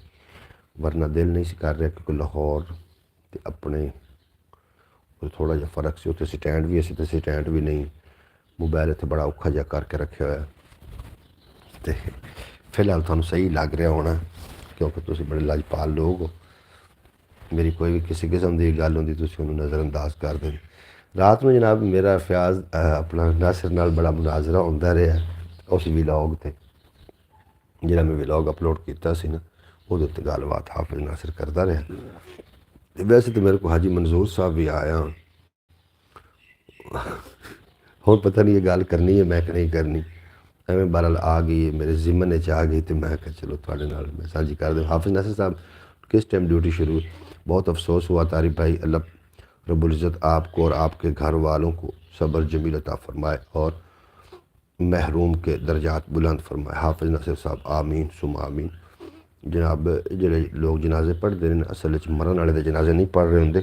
A: ورنہ دل نہیں سی کر رہا کیونکہ لاہور تے اپنے تھوڑا جہا فرق سی. اتنے سٹینڈ بھی اسی تے سٹینڈ بھی نہیں, موبائل اتنے بڑا اوکھا جہا کر کے رکھا ہوا. تو فی الحال تھانوں صحیح لگ رہا ہونا کیونکہ تسی بڑے لاجپال لوگ ہو. میری کوئی بھی کسی قسم کی گل ہوندی تسی انہوں نظر انداز کر دیں. رات میں جناب میرا فیاض اپنا ناصر نال بڑا مناظرہ ہوتا رہا اس ولاگ تے, جہاں میں ولاگ اپلوڈ کیتا سی نا وہ گل بات حافظ ناصر کرتا رہا. ویسے تو میرے کو حاجی منظور صاحب بھی آیا, ہوں پتہ نہیں یہ گل کرنی ہے میں کہ نہیں کرنی, ایویں بہرحال آ گئی میرے ذمن آ گئی تو میں کہ چلو تھوڑے نال میں سانجھی کر دوں. حافظ ناصر صاحب کس ٹائم ڈیوٹی شروع, بہت افسوس ہوا طارق بھائی. اللہ رب العزت آپ کو اور آپ کے گھر والوں کو صبر جمیل عطا فرمائے اور محروم کے درجات بلند فرمائے. حافظ ناصر صاحب آمین ثم آمین. جناب جڑے لوگ جنازے پڑھتے ہیں اصل مرن والے دے جنازے نہیں پڑھ رہے ہوندے,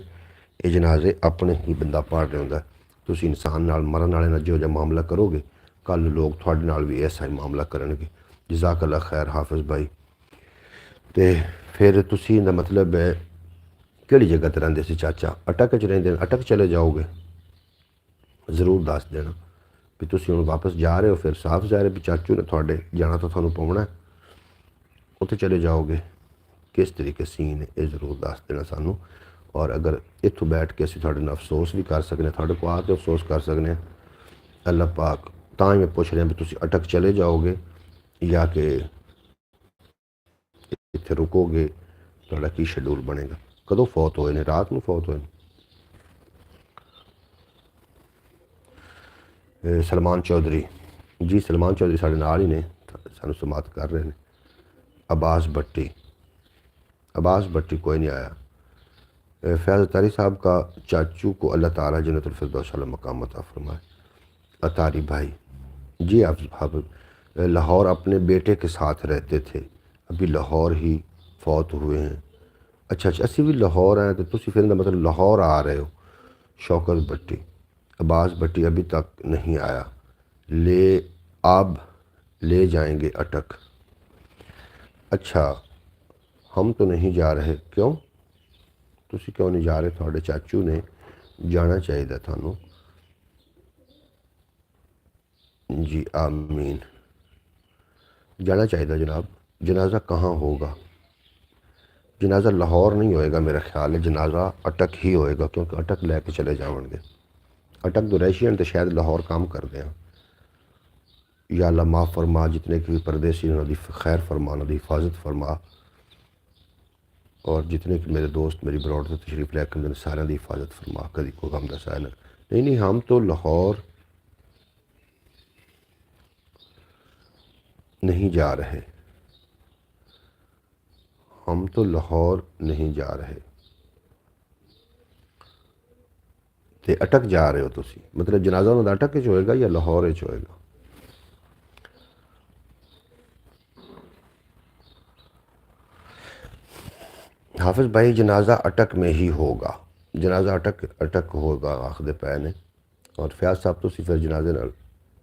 A: یہ جنازے اپنے ہی بندہ پڑھ رہا ہوندا. تسی انسان نال مرن والے نال جو جا معاملہ کرو گے کل لوگ تھوڑے نال بھی ایسا ہی معاملہ کرن گے. جزاک اللہ خیر حافظ بھائی. تے پھر تسی دا مطلب ہے کہڑی جگہ تے رہندے سی چاچا, اٹک چ رہندے, اٹک چلے جاؤ گے ضرور دس دینا بھی تسی ہوں واپس جا رہے ہو. پھر صاف ظاہر ہے بھی چاچو نے تھوڑے جانا تو تھانوں پونا ہے, اتنے چلے جاؤ گے کس طریقے سین ہے یہ ضرور دس دینا سانوں. اور اگر اتوں بیٹھ کے اسی تھوڑے نال افسوس بھی کر سکنے, تھوڑے کو آ کے افسوس کر سکنے ہیں. اللہ پاک تاں ہی میں پوچھ رہا بھی تسی اٹک چلے جاؤ گے یا کہ اتنے رکو گے, تھوڑا کی شیڈول بنے گا. کدوں فوت ہوئے نے, رات میں فوت ہوئے نے. سلمان چودھری جی, سلمان چودھری سارے نال ہی نے, سانوں سماعت کر رہے ہیں. عباس بھٹی, عباس بھٹی کوئی نہیں آیا. فیاض اتاری صاحب کا چاچو کو اللہ تعالیٰ جنت الفردوس اعلیٰ مقام عطا فرمائے. اتاری بھائی جی, آپ لاہور اپنے بیٹے کے ساتھ رہتے تھے, ابھی لاہور ہی فوت ہوئے ہیں. اچھا اسی بھی لاہور ہیں تو تسی پھر مطلب لاہور آ رہے ہو. شوکت بھٹی, عباس بھٹی ابھی تک نہیں آیا, اب لے جائیں گے اٹک. اچھا ہم تو نہیں جا رہے, کیوں تسی کیوں نہیں جا رہے؟ تھوڑے چاچو نے جانا چاہیے تھانوں. جی آمین, جانا چاہیے جناب. جنازہ کہاں ہوگا؟ جنازہ لاہور نہیں ہوئے گا میرا خیال ہے, جنازہ اٹک ہی ہوئے گا کیونکہ اٹک لے کے چلے جاؤں گے. اٹک تو ریشین تو شاید لاہور کام کر دیں. یا اللہ معاف فرما, جتنے کی بھی پردیسی انہوں دی خیر فرما, انہوں دی حفاظت فرما, اور جتنے کہ میرے دوست میری براڈ سے تشریف لے کر سارے دی حفاظت فرما. کدی کو غم دا سایہ نہیں. ہم تو لاہور نہیں جا رہے, ہم تو لاہور نہیں جا رہے. تے اٹک جا رہے ہو تسی, مطلب جنازہ انہوں دا اٹک وچ ہوئے گا یا لاہور وچ ہوئے گا؟ حافظ بھائی جنازہ اٹک میں ہی ہوگا, جنازہ اٹک ہوگا آخر پے نے. اور فیاض صاحب تو پھر جنازے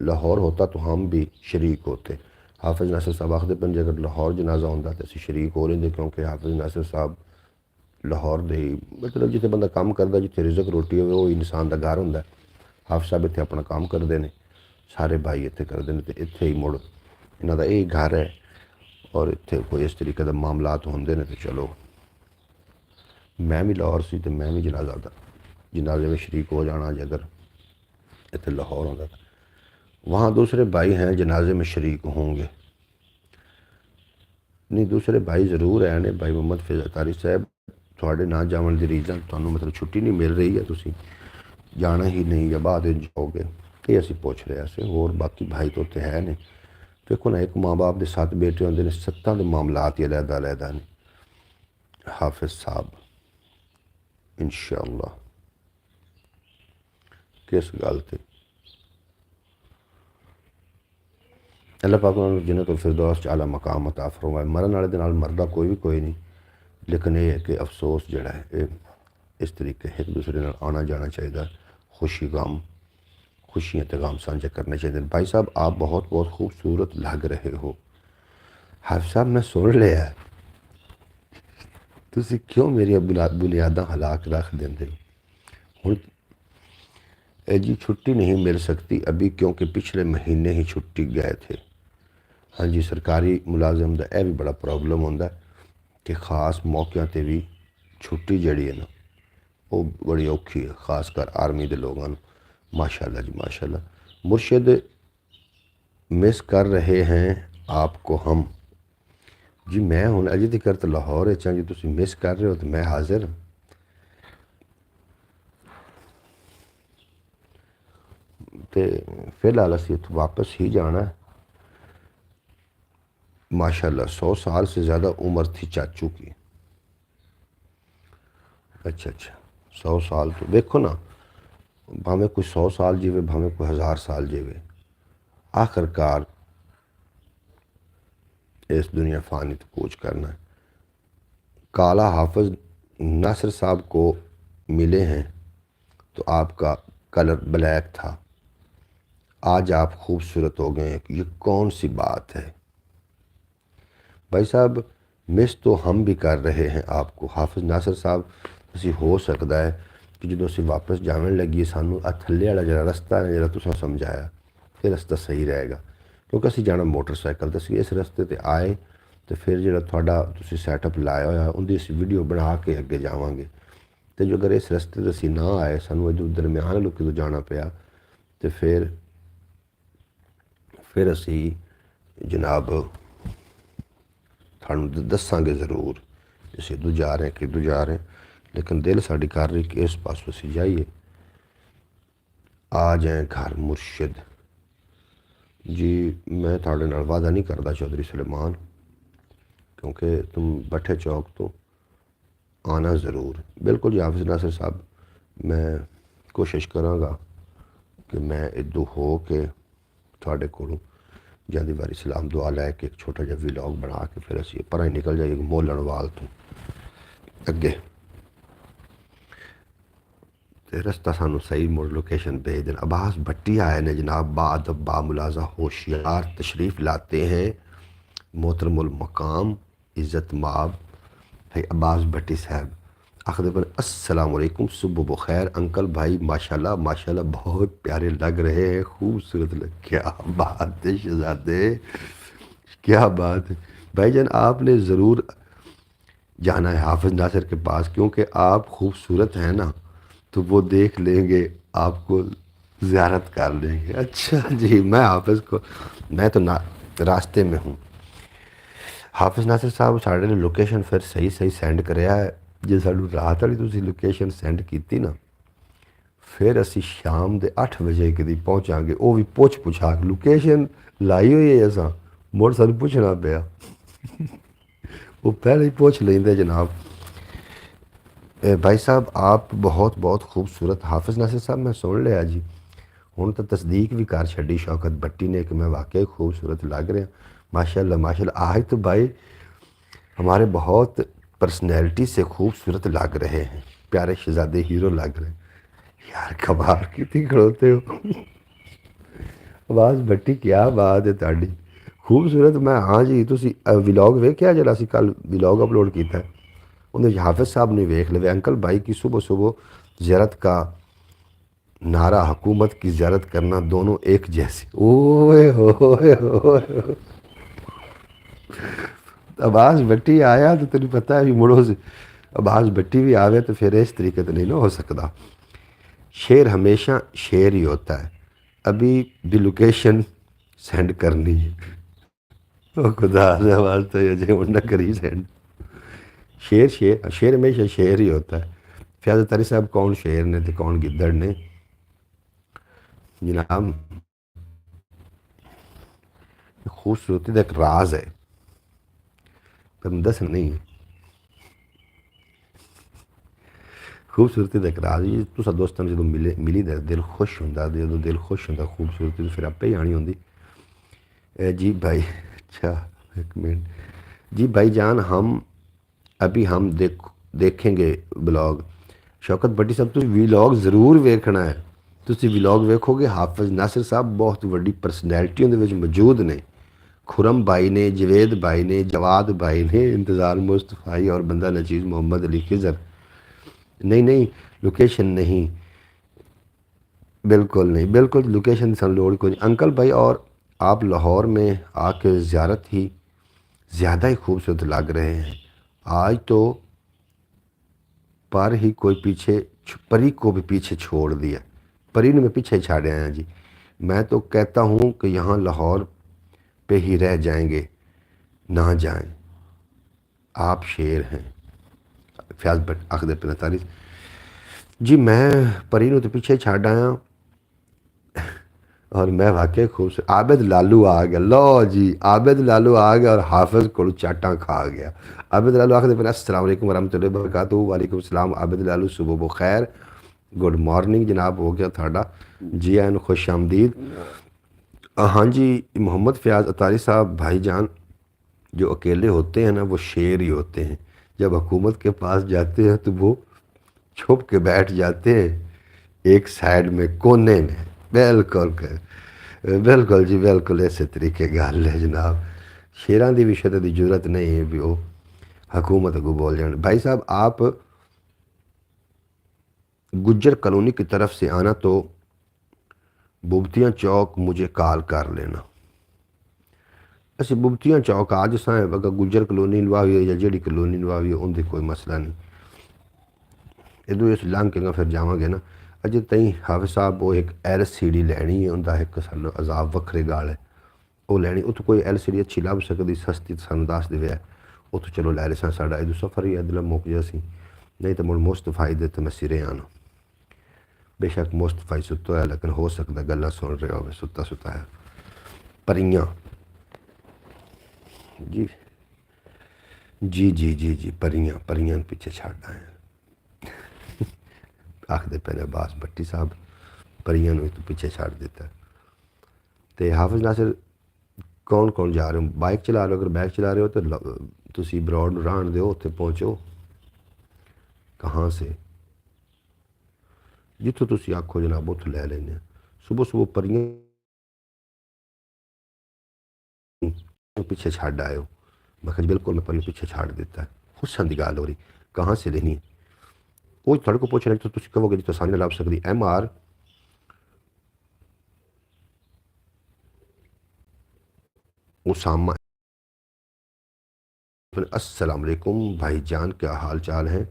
A: لاہور ہوتا تو ہم بھی شریک ہوتے. حافظ ناصر صاحب آخر پن جے اگر لاہور جنازہ ہوتا تو اسی شریک ہو رہے, کیونکہ حافظ ناصر صاحب لاہور دے مطلب جتنے بندہ کام کرتا, جتنے رزق روٹی ہوئے وہ انسان دا گھر ہوندا ہے. حافظ صاحب اتنے اپنا کام کرتے ہیں, سارے بھائی اتنے کرتے ہیں, تو اتنے ہی مڑ انہوں دا یہی گھر ہے. اور اتنے کوئی اس طریقے کے معاملات ہوندے نے تو چلو میں بھی لاہور سی تو میں بھی جنازے میں شریک ہو جانا. اگر اتنے لاہور ہوتا تھا, وہاں دوسرے بھائی ہیں جنازے میں شریک ہوں گے. نہیں دوسرے بھائی ضرور ہیں. بھائی محمد فیض اتاری صاحب تھوڑے نہ جاون دی ریزن تمہیں مطلب چھٹی نہیں مل رہی ہے, تسی ਜਾਣਾ ਹੀ ਨਹੀਂ ਜਾਂ ਬਾਅਦ ਵਿੱਚ ਜਾਓਗੇ, ਇਹ ਅਸੀਂ ਪੁੱਛ ਰਹੇ ਸੀ। ਹੋਰ ਬਾਕੀ ਭਾਈ تو ਉੱਥੇ ਹੈ ਨੇ। ਵੇਖੋ ਨਾ, ਇੱਕ ਮਾਂ ਬਾਪ ਦੇ 7 ਬੇਟੇ ਹੁੰਦੇ ਨੇ, 7 ਦੇ ਮਾਮਲਾਤ ਹੀ علیحدہ ਨੇ۔ حافظ صاحب انشاءاللہ کس گل تے اللہ پاک انہوں نے جنت الفردوس اعلیٰ مقام عطا فرمائے۔ مرن والے دے نال مردہ کوئی نہیں، لیکن یہ ہے کہ افسوس جڑا ہے یہ اس طریقے ایک دوسرے نال آنا جانا چاہیے، خوشی غم، خوشیاں تے غم سانجھے کرنے چاہیے۔ بھائی صاحب آپ بہت خوبصورت لگ رہے ہو۔ حافظ صاحب میں سن لیا ہے، تسی کیوں میری بنیاداں ہلا کے رکھ دیندے ہو؟ جی چھٹی نہیں مل سکتی ابھی کیونکہ پچھلے مہینے ہی چھٹی گئے تھے۔ ہاں جی، سرکاری ملازم دا اے بھی بڑا پرابلم ہوتا ہے کہ خاص موقعوں تے بھی چھٹی جڑی ہے نا وہ بڑی اوکھی ہے، خاص کر آرمی دے لوگاں نوں۔ ماشاءاللہ جی ماشاءاللہ۔ مرشد مس کر رہے ہیں آپ کو ہم۔ جی میں ہوں اجے تکر تو لاہور ہاں جی، تسی مس کر رہے ہو تو میں حاضر ہوں۔ تے فی الحال اسی اتوں واپس ہی جانا ہے۔ ماشاءاللہ 100 سال سے زیادہ عمر تھی چاچو کی۔ اچھا 100 سال تو دیکھو نا، بھاویں کوئی 100 سال جیوے، بھاویں کوئی 1000 سال جیوے، آخر کار اس دنیا فانی تو کوچ کرنا ہے۔ کالا حافظ ناصر صاحب کو ملے ہیں تو آپ کا کلر بلیک تھا، آج آپ خوبصورت ہو گئے ہیں، یہ کون سی بات ہے؟ بھائی صاحب مس تو ہم بھی کر رہے ہیں آپ کو۔ حافظ ناصر صاحب اسی ہو سکتا ہے کہ جدو اسی واپس جانے لگیے سانوں تھلے والا جڑا رستہ ہے جڑا تساں سمجھایا یہ رستہ صحیح رہے گا، کیونکہ اسی جانا موٹر سائیکل تے اسی اس رستے تے آئے تو پھر جڑا تھوڑا تسی سیٹ اپ لایا ہوا ان دی اسی ویڈیو بنا کے اگے جاواں گے۔ تو جو اگر اس رستے تے اسی نہ آئے، سانوں ادھر درمیان لوکی تو جانا پیا تو پھر اسی جناب تھانوں دساں گے ضرور اسی ادھر جا رہے ہیں کہ ادھر جا رہے ہیں، لیکن دل ساڈی کر رہی کہ اس پاس اسی جائیے۔ آ جائیں گھر مرشد۔ جی میں تھوڑے نال وعدہ نہیں کرتا چودھری سلیمان، کیونکہ تم بٹھے چوک تو آنا ضرور۔ بالکل جی حافظ ناصر صاحب، میں کوشش کراں گا کہ میں ادھر ہو کے تھوڑے کولوں جاندی باری سلام دعا لے کے ایک چھوٹا جا ویلاگ بنا کے پھر اسی پرا ہی نکل جائیے مولن وال تو اگے تے رستہ سانوں صحیح مڑ لوکیشن بھیج دین۔ عباس بھٹی آئے نے جناب، با با ملازہ ہوشیار تشریف لاتے ہیں، محترم المقام عزت مآب بھائی عباس بھٹی صاحب آخر پر السلام علیکم، صبح بخیر انکل بھائی، ماشاءاللہ ماشاءاللہ بہت پیارے لگ رہے ہیں، خوبصورت کیا بات ہے شہزادے، کیا بات ہے بھائی جان۔ آپ نے ضرور جانا ہے حافظ ناصر کے پاس، کیونکہ آپ خوبصورت ہیں نا تو وہ دیکھ لیں گے، آپ کو زیارت کر لیں گے۔ اچھا جی، میں حافظ کو میں تو راستے میں ہوں۔ حافظ ناصر صاحب ساڑھے نے لوکیشن پھر صحیح سینڈ کریا ہے۔ جی ساڑھو رات والی تسی لوکیشن سینڈ کیتی نا، پھر اسی شام دے 8 بجے کدی پہنچاں گے، وہ بھی پوچھا کے لوکیشن لائی ہوئی ہے اساں مڑ سانوں پوچھنا پیا وہ پہلے ہی پوچھ لیندے جناب۔ بھائی صاحب آپ بہت خوبصورت۔ حافظ ناصر صاحب میں سن لیا جی، ہوں تو تصدیق بھی کر چھڈی شوکت بھٹی نے کہ میں واقعی خوبصورت لگ رہا۔ ماشاءاللہ ماشاءاللہ، آج تو بھائی ہمارے بہت پرسنالٹی سے خوبصورت لگ رہے ہیں، پیارے شہزادے ہیرو لگ رہے ہیں۔ یار کمال کتنی کھڑوتے ہو آواز بھٹی، کیا بات ہے تاڑی خوبصورت۔ میں ہاں جی تسی ولاگ ویکھیا جڑا اسی کل ولاگ اپلوڈ کیتا ہے انہیں حافظ صاحب نے ویکھ لے انکل بھائی کی صبح زیارت کا نعرہ، حکومت کی زیارت کرنا دونوں ایک جیسے۔ اوئے ہوئے ہوئے عباس بھٹی آیا تو تجھے پتہ ہے بھی مڑو سے عباس بھٹی بھی آوے تو پھر اس طریقے تو نہیں نہ ہو سکتا۔ شیر ہمیشہ شیر ہی ہوتا ہے، ابھی بھی لوکیشن سینڈ کرنی ہے۔ او خدا سے واسطہ یہ جو نہ کری سینڈ۔ شیر ہمیشہ شیر ہی ہوتا ہے۔ فیاض تاری صاحب کون شیر نے تو کون گدڑ نے، جناب خوبصورتی کا ایک راز ہے پر دس نہیں خوبصورتی کا ایک راز جی تسا دوستاں جدوں ملی دل خوش ہوندا جدوں دل خوش ہوندا خوبصورتی تو پھر آپے ہی آنی ہوندی جی بھائی اچھا ایک منٹ جی بھائی جان ہم دیکھیں گے بلاگ شوکت بٹی صاحب تسی ولاگ ضرور ویکھنا ہے تسی ولاگ ویکھو گے حافظ ناصر صاحب بہت وڈی پرسنالٹی اندر وچ موجود نے خرم بھائی نے جوید بھائی نے جواد بھائی نے انتظار مصطفی اور بندہ نچیز محمد علی خضر نہیں لوکیشن نہیں بالکل نہیں بالکل لوکیشن سن لوڑ کوئی نہیں انکل بھائی اور آپ لاہور میں آ کے زیارت ہی زیادہ ہی خوبصورت لگ رہے ہیں آج تو پر ہی کوئی پیچھے پری کو بھی پیچھے چھوڑ دیا پری نے میں پیچھے چھاڑے آیا جی میں تو کہتا ہوں کہ یہاں لاہور پہ ہی رہ جائیں گے نہ جائیں آپ شیر ہیں فیاض بٹ آخر پینتالیس جی میں پری نو تو پیچھے چھاڑ آیا اور میں واقعی خوبصورت عابد لالو آ گیا لو جی عابد لالو آ گیا اور حافظ کو چاٹاں کھا گیا عابد لالو آخر پہلے السلام علیکم ورحمۃ اللہ وبرکاتہ وعلیکم السلام عابد لالو صبح بخیر گڈ مارننگ جناب ہو گیا تھاڑا جی این خوش آمدید ہاں جی محمد فیاض اطاری صاحب بھائی جان جو اکیلے ہوتے ہیں نا وہ شیر ہی ہوتے ہیں جب حکومت کے پاس جاتے ہیں تو وہ چھپ کے بیٹھ جاتے ہیں ایک سائڈ میں کونے میں بالکل جی بالکل ایسے طریقے گل ہے جناب شیراں دی بھی شدت دی ضرورت نہیں ہے بھی وہ حکومت کو بول جان بھائی صاحب آپ گجر کالونی کی طرف سے آنا تو ببتیاں چوک مجھے کال کر لینا اسی ببتیاں چوک آج سائیں اگر گجر کالونی لواوی ہے یا جیڑی کالونی لواوی ہے ان دی کوئی مسئلہ نہیں ادو اس لنگ کے پھر جاواں گے نا اجے تئیں حافظ صاحب وہ ایک ایل سی ڈی لینی ہے اندا ایک سانو عذاب وکھرے گال ہے وہ لینی اتو کوئی ایل سی ڈی اچھی لب سکتی سستی سانو دس دے اتو چلو لے لے ساڈا ادو سفر ہی ادلا مک جا سی نہیں تو مڑ مستفائی دے تو میں سرے آنا بے شک مستفائی ستا ہے لیکن ہو سکتا گلاں سن رہے ہو ستا ہے پریاں جی جی پریاں پیچھے چھاڑنا ہے آخر پہلے عباس بٹی صاحب پریاں نو تو پیچھے چھاڑ دیتا ہے تو حافظ ناصر کون جا رہے ہو بائک چلا رہے ہو اگر بائک چلا رہے ہو تو تسی براڈ ران دیو اتنے پہنچو کہاں سے جتوں تسی آکھو جناب اتوں لے لینے صبح پریاں پیچھے چھاڑ آئے ہو میں کہ بالکل میں پریوں پیچھے چھاڑ دیتا ہے حسن دی گال ہو رہی کہاں سے لینی وہ تھوڑے کو پوچھ رہے تو تسی کہو گے جی تو سامنے لب سکتی ایم آر اسامہ السلام علیکم بھائی جان کیا حال چال ہیں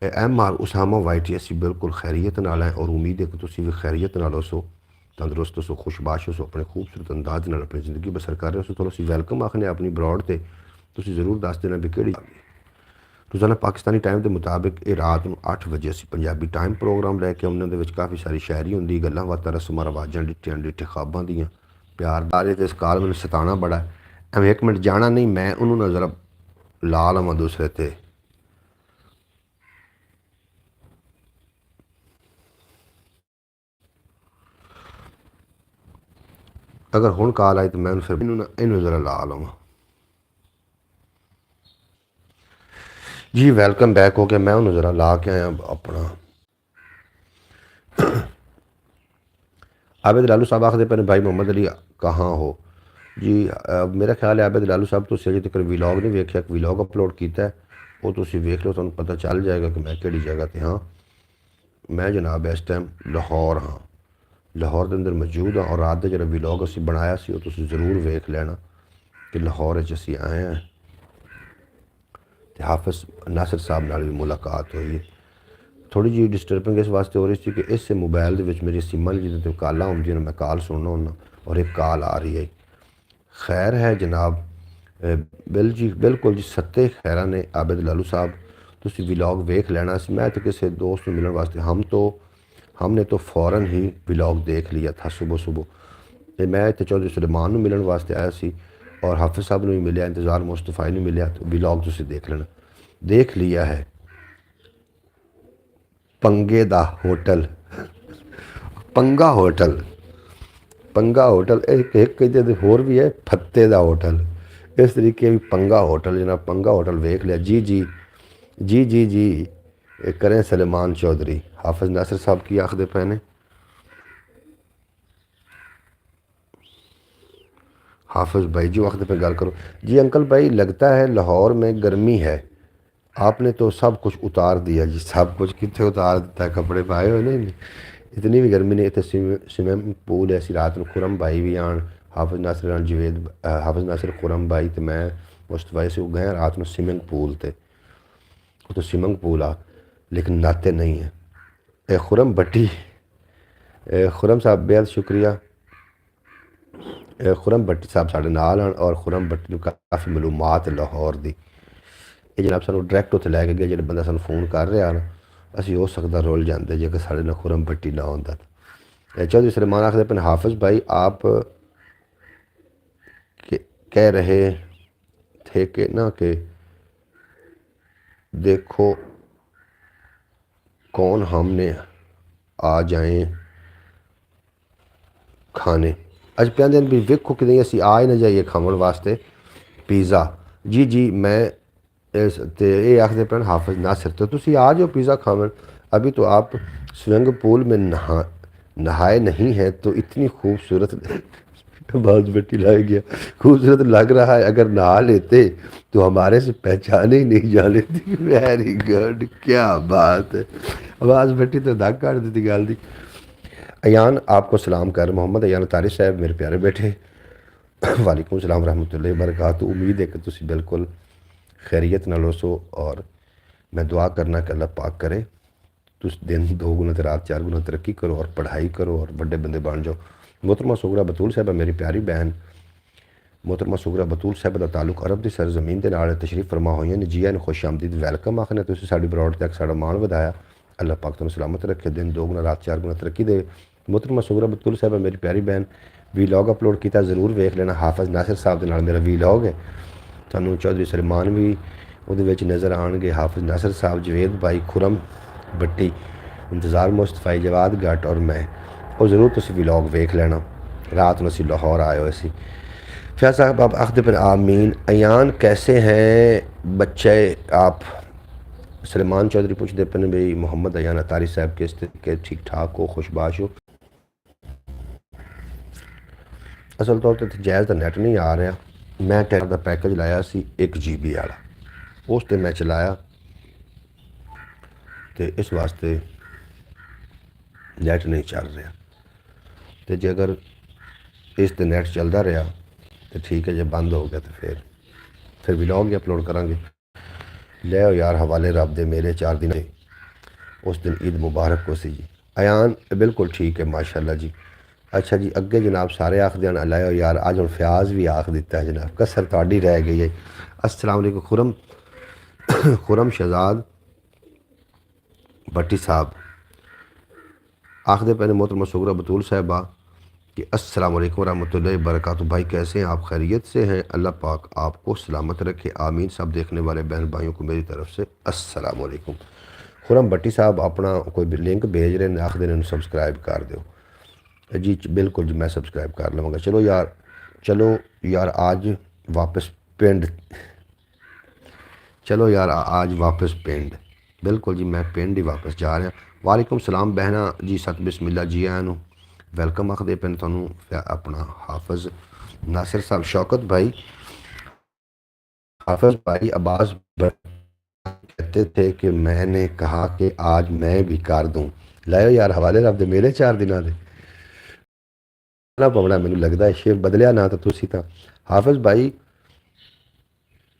A: M R Usama Y T اسی بالکل خیریت نال ہیں اور امید ہے کہ تسی بھی خیریت نال ہو سو تندرست ہو سو خوشباش ہو سو اپنے خوبصورت انداز نال اپنی زندگی بسر کر رہے ہو سو تھوڑا سی ویلکم آخنے اپنی براڈ تے تسی ضرور دس دینا بھی کہڑی روزانہ پاکستانی ٹائم کے مطابق یہ رات کو 8 بجے اسی پنجابی ٹائم پروگرام لے کے انہوں نے کافی ساری شاعری ہوندی گلاں باتاں رسماں رواجاں ڈٹھے خواباں دیاں پیار دارے تو اس کال میں ستانا بڑا ہے ایویں ایک منٹ جانا نہیں میں انہوں نے ذرا لا لواں دوسرے تے اگر ہن کال آئی تو میں پھر انہوں ذرا لا لواں جی ویلکم بیک ہو گیا میں انہوں ذرا لا کے آیا اپنا عابد لالو صاحب آخر پہلے بھائی محمد علی کہاں ہو جی میرا خیال ہے عابد لالو صاحب تو اجے تک ولاگ نہیں ویکھیا ایک ولاگ اپلوڈ کیتا ہے وہ تسی ویکھ لو تمہیں پتہ چل جائے گا کہ میں کہڑی جگہ تے ہاں میں جناب اس ٹائم لاہور ہاں لاہور دے اندر موجود ہاں اور رات کا جڑا ولاگ اسی بنایا سی وہ تسی ضرور ویکھ لینا کہ لاہور اسی آئے ہیں حافظ ناصر صاحب نال بھی ملاقات ہوئی ہے تھوڑی جی ڈسٹربنگ اس واسطے ہو رہی تھی کہ اس سے موبائل دے وچ میری سمل جی کالاں ہوندیاں میں کال سننا ہونا اور ایک کال آ رہی ہے خیر ہے جناب بالکل جی ستے خیرہ نے عابد لالو صاحب تسی ولاگ ویکھ لینا سی میں تو کسی دوست نو ملن واسطے ہم تو ہم نے تو فوراً ہی ولاگ دیکھ لیا تھا صبح صبح۔ تے میں اتنے چودھری سلیمان نو ملن واسطے آیا سی اور حافظ صاحب نو بھی ملیا، انتظار مصطفی نو ملیا، تو ولاگ تسی دیکھ لینا۔ دیکھ لیا ہے پنگے دا ہوٹل، پنگا ہوٹل، پنگا ہوٹل ایک کہتے ہور بھی ہے پھتے دا ہوٹل، اس طریقے بھی پنگا ہوٹل جناب، پنگا ہوٹل ویکھ لیا۔ جی جی جی جی جی کریں سلیمان چودھری، حافظ ناصر صاحب کی آخدے پہنے۔ حافظ بھائی جی وقت پہ گل کرو جی۔ انکل بھائی لگتا ہے لاہور میں گرمی ہے، آپ نے تو سب کچھ اتار دیا جی، سب کچھ کتنے اتار دیتا ہے، کپڑے پائے ہوئے نہیں، اتنی بھی گرمی نہیں۔ اتنے سوئمنگ پول ہے، رات میں خرم بھائی بھی آن، حافظ ناصر آن، جوید حافظ ناصر خرم بھائی تو میں مصطفی سے گئے رات میں سوئمنگ پول تے، وہ تو سوئمنگ پول آ لیکن ناتے نہیں ہیں۔ اے خرم بٹی، اے خرم صاحب بہت شکریہ۔ خرم بٹی صاحب ساڑھے نال آن اور خرم بٹی نو کافی معلومات لاہور دی، یہ جناب سانو ڈائریکٹ اتنے لے کے گیا، جب بندہ سانو فون کر رہا نا اسی ہو سکتا رول جاندے جے کہ ساڑھے نال خرم بٹی نہ ہوندا۔ چودھری سلیمان آخر اپنے حافظ بھائی آپ کہہ رہے تھے کہ نا کہ دیکھو کون ہم نے آ جائیں کھانے، اج پہ دن بھی ویکھو کہ نہیں اسی آ ہی نہ جائیے کھاون واسطے پیزا۔ جی جی میں یہ آخر پہ حافظ ناصر تو تسی آ جاؤ پیزا کھاون، ابھی تو آپ سوئمنگ پول میں نہائے نہیں ہیں تو اتنی خوبصورت باز بیٹی لائے گیا، خوبصورت لگ رہا ہے، اگر نہا لیتے تو ہمارے سے پہچانے ہی نہیں جانے تھی۔ ویری گڈ، کیا بات ہے، آواز بیٹی تو دگ کاٹ دیتی گل دی۔ ایان آپ کو سلام کر، محمد ایان طارق صاحب میرے پیارے بیٹے، وعلیکم السلام ورحمۃ اللہ وبرکاتہ۔ امید ہے کہ تسی بالکل خیریت نال ہوسو اور میں دعا کرنا کہ اللہ پاک کرے تس دن 2 گنا تے رات 4 گنا ترقی کرو اور پڑھائی کرو اور بڑے بندے بن جاؤ۔ محترمہ سغرا بطول صاحبہ میری پیاری بہن، محترمہ سغرا بطول صاحبہ دا تعلق عرب دی سرزمین دے نال تشریف فرما ہوئی ہیں، جی آئین خوش آمدید ویلکم آخنے، تسی ساڈی براڈ تک ساڈا مان ودایا، اللہ پاک تنوں سلامت رکھے، دن 2 گنا رات 4 گنا ترقی دے۔ محترمہ سغرا بطول صاحبہ میری پیاری بہن ویلاگ اپلوڈ کیتا ضرور ویکھ لینا، حافظ ناصر صاحب دے نال میرا ویلاگ ہے، تانوں چودھری سلیمان بھی وہ نظر آن گے، حافظ ناصر صاحب، جوید بھائی، خرم بٹی، انتظار مصطفی، جواد گٹ اور میں، اور ضرور تسی ویلاگ ویکھ لینا۔ رات میں اسی لاہور آئے ہوئے سی۔ فیاض صاحب آپ آخدے پر آمین۔ ایان کیسے ہیں بچے آپ؟ سلیمان چودھری پوچھتے پر بھئی محمد ایان اطاری صاحب کس طرح ٹھیک ٹھاک ہو، خوش باش ہو؟ اصل طور پر جائز دا نیٹ نہیں آ رہا، میں ٹیک دا پیکج لایا سی 1 GB والا، اس تے میں چلایا تے اس واسطے نیٹ نہیں چل رہا، تے جے اگر اس تے نیٹ چلتا رہا تو ٹھیک ہے، جب بند ہو گیا تو پھر ولاگ ہی اپلوڈ کریں گے۔ لے او یار حوالے رب دے میرے 4 دن اس دن عید مبارک ہو سی جی۔ ایان بالکل ٹھیک ہے ماشاءاللہ جی۔ اچھا جی اگے جناب سارے آخ دین لے او یار، آج ہوں فیاض بھی آخ دیتا ہے جناب، کسر تاڑی رہ گئی ہے۔ السلام علیکم خرم شہزاد بٹی صاحب آخدے پہلے محترمہ سغرا بطول صاحبہ کہ السلام علیکم ورحمۃ اللہ وبرکاتہ، بھائی کیسے ہیں آپ؟ خیریت سے ہیں؟ اللہ پاک آپ کو سلامت رکھے، آمین۔ سب دیکھنے والے بہن بھائیوں کو میری طرف سے السلام علیکم۔ خرم بٹی صاحب اپنا کوئی لنک بھیج رہے ہیں، آخدے انہوں سبسکرائب کر دیو جی، بالکل جی میں سبسکرائب کر لوں گا۔ چلو یار آج واپس پنڈ، چلو یار آج واپس پنڈ، بالکل جی میں پنڈ ہی واپس جا رہا ہوں۔ وعلیکم السلام بہنا جی، ست بسم اللہ جی آئیں ویلکم آخدے پہ تھانوں اپنا حافظ ناصر صاحب، شوکت بھائی، حافظ بھائی عباس کہتے تھے کہ میں نے کہا کہ آج میں بھی کر دوں، لائے یار حوالے رب دے میرے 4 دنوں دے پونا، مجھے لگتا ہے شیر بدلیا نہ تو تسی تھا۔ حافظ بھائی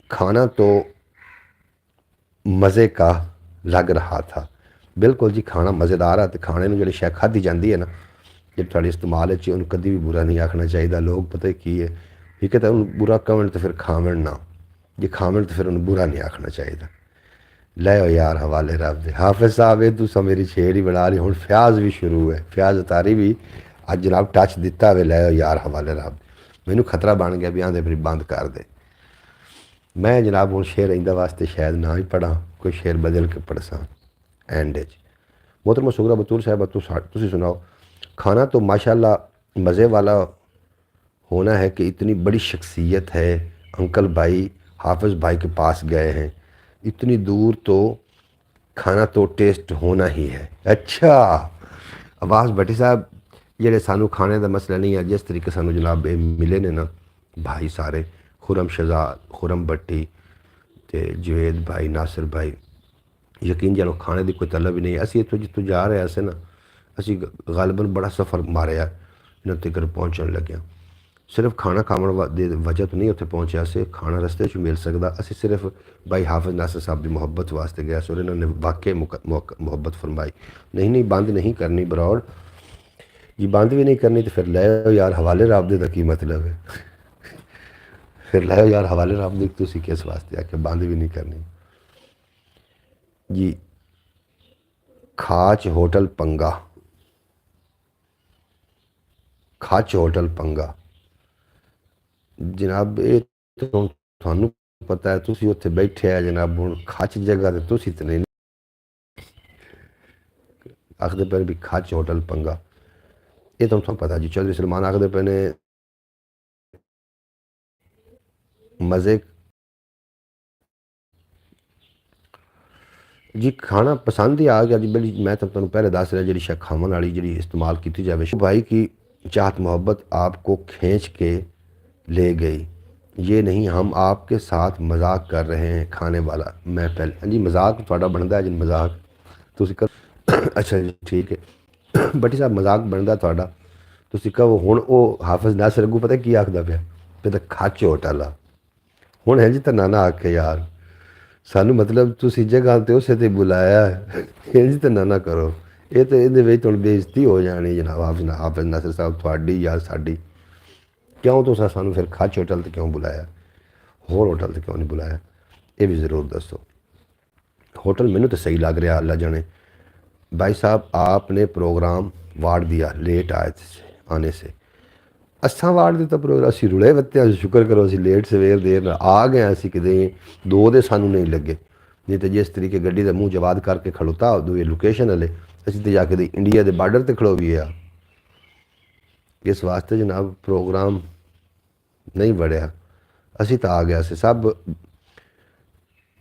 A: کھانا تو مزے کا لگ رہا تھا، بالکل جی کھانا مزیدار ہے، تو کھانے میں جڑی شے کھادی جاندی ہے نا جب تھوڑی استعمال ہے انہوں کدی بھی برا نہیں آکھنا چاہیے، لوگ پتہ کی ہے ٹھیک ہے، تو انہوں برا کھاون تو پھر کھاون نہ، جی کھاون تو پھر انہوں برا نہیں آکھنا چاہیے۔ لے یار حوالے رب دے حافظ صاحب یہ تسا میری شعر ہی بنا رہی ہوں فیاض بھی شروع ہے فیاض اتاری بھی اج جناب ٹچ دیتا ہوئے لے یار حوالے رب مینوں خطرہ بن گیا بھی آندے پھر بند کر دے میں جناب ہوں شعر آئندہ واسطے شاید نہ ہی پڑھا کوئی شعر بدل کے پڑھساں اینڈ محترمہ سغرا بطور صاحبہ تسی سناؤ کھانا تو ماشاءاللہ مزے والا ہونا ہے کہ اتنی بڑی شخصیت ہے انکل بھائی حافظ بھائی کے پاس گئے ہیں اتنی دور تو کھانا تو ٹیسٹ ہونا ہی ہے اچھا عباس بھٹی صاحب جڑے سانو کھانے دا مسئلہ نہیں ہے جس طریقے سانو جناب ملے نے نا بھائی سارے خرم شہزاد خرم بھٹی تے جوید بھائی ناصر بھائی یقین جانو کھانے دی کوئی طلب ہی نہیں ہے اسی اتوں جتوں جا رہے ہیں نا اسی غالباً بڑا سفر ماریا انہوں تک پہنچن لگیا صرف کھانا کھاون دی وجہ تو نہیں اتنے پہنچیا سے کھانا رستے چ مل سکتا اسی صرف بھائی حافظ ناصر صاحب کی محبت واسطے گیا سو انہوں نے واقعی محبت فرمائی نہیں بند نہیں کرنی براؤڈ جی بند بھی نہیں کرنی تو پھر لے یار حوالے رابطے کا کی مطلب ہے پھر لے یار حوالے رابطے تسی کس واسطے آ کے بند بھی نہیں کرنی جی کھاچ ہوٹل پنگا کھچ ہوٹل پنگا جناب یہ تو تھانوں پتہ ہے تسی اتنے بیٹھے ہے جناب ہوں کھچ جگہ تو تسی تے نہیں آخر پہ بھی کھچ ہوٹل پنگا یہ تو پتہ جی چودھری سلمان آخر پہ نے مزے جی کھانا پسند ہی آ گیا جی بڑی میں تو تمہیں پہلے دس رہا جی شاید کھاون والی جی استعمال کی جائے بھائی کی چاہت محبت آپ کو کھینچ کے لے گئی یہ نہیں ہم آپ کے ساتھ مذاق کر رہے ہیں کھانے والا میں پہلے جی مذاق تھوڑا بنتا ہے جی مذاق تسی کر اچھا جی ٹھیک ہے بٹی صاحب مذاق بنتا تھوڑا تسی کہو ہوں وہ حافظ ناصر اگوں پتہ کی آخدا پیا پہ تو کھچ ہوٹل آ ہوں ہے جی تو نانا آ کے یار سانو مطلب تسی جگہ تے اسے تے بلایا ہے انج تے نہ کرو یہ تو یہ ہوں بےزتی ہو جانی جناب حافظ ناصر صاحب تھوڑی یا ساڈی کیوں تو سانو پھر کھچ ہوٹل تے کیوں بلایا ہور ہوٹل تے کیوں نہیں بلایا یہ بھی ضرور دسو ہوٹل مینوں تو صحیح لگ رہا اللہ جانے بھائی صاحب آپ نے پروگرام واڑ دیا لیٹ آئے آنے سے اساں واڑ دیتا پروگرام اسی رلے وتے شکر کرو اسی لیٹ سویر دیر آ گئے اسی کدے دو دے سانو نہیں لگے نہیں تو جس طریقے گڈی دا منہ جواد کر کے کھڑوتا دو لوکیشن والے اسی تے جا کے انڈیا دے بارڈر تے کھڑو بھی ہے اس واسطے جناب پروگرام نہیں بڑھیا اسی تو آ گیا سے سب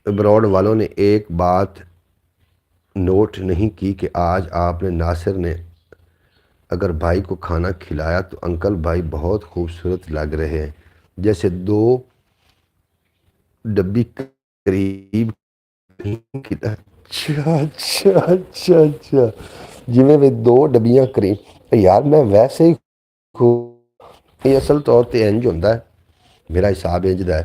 A: ابراڈ والوں نے ایک بات نوٹ نہیں کی کہ آج آپ نے ناصر نے اگر بھائی کو کھانا کھلایا تو انکل بھائی بہت خوبصورت لگ رہے ہیں جیسے دو ڈبی قریب اچھا اچھا اچھا اچھا جی میں دو ڈبیاں قریب یار میں ویسے ہی یہ اصل طور تے انج ہوتا ہے میرا حساب انج دا ہے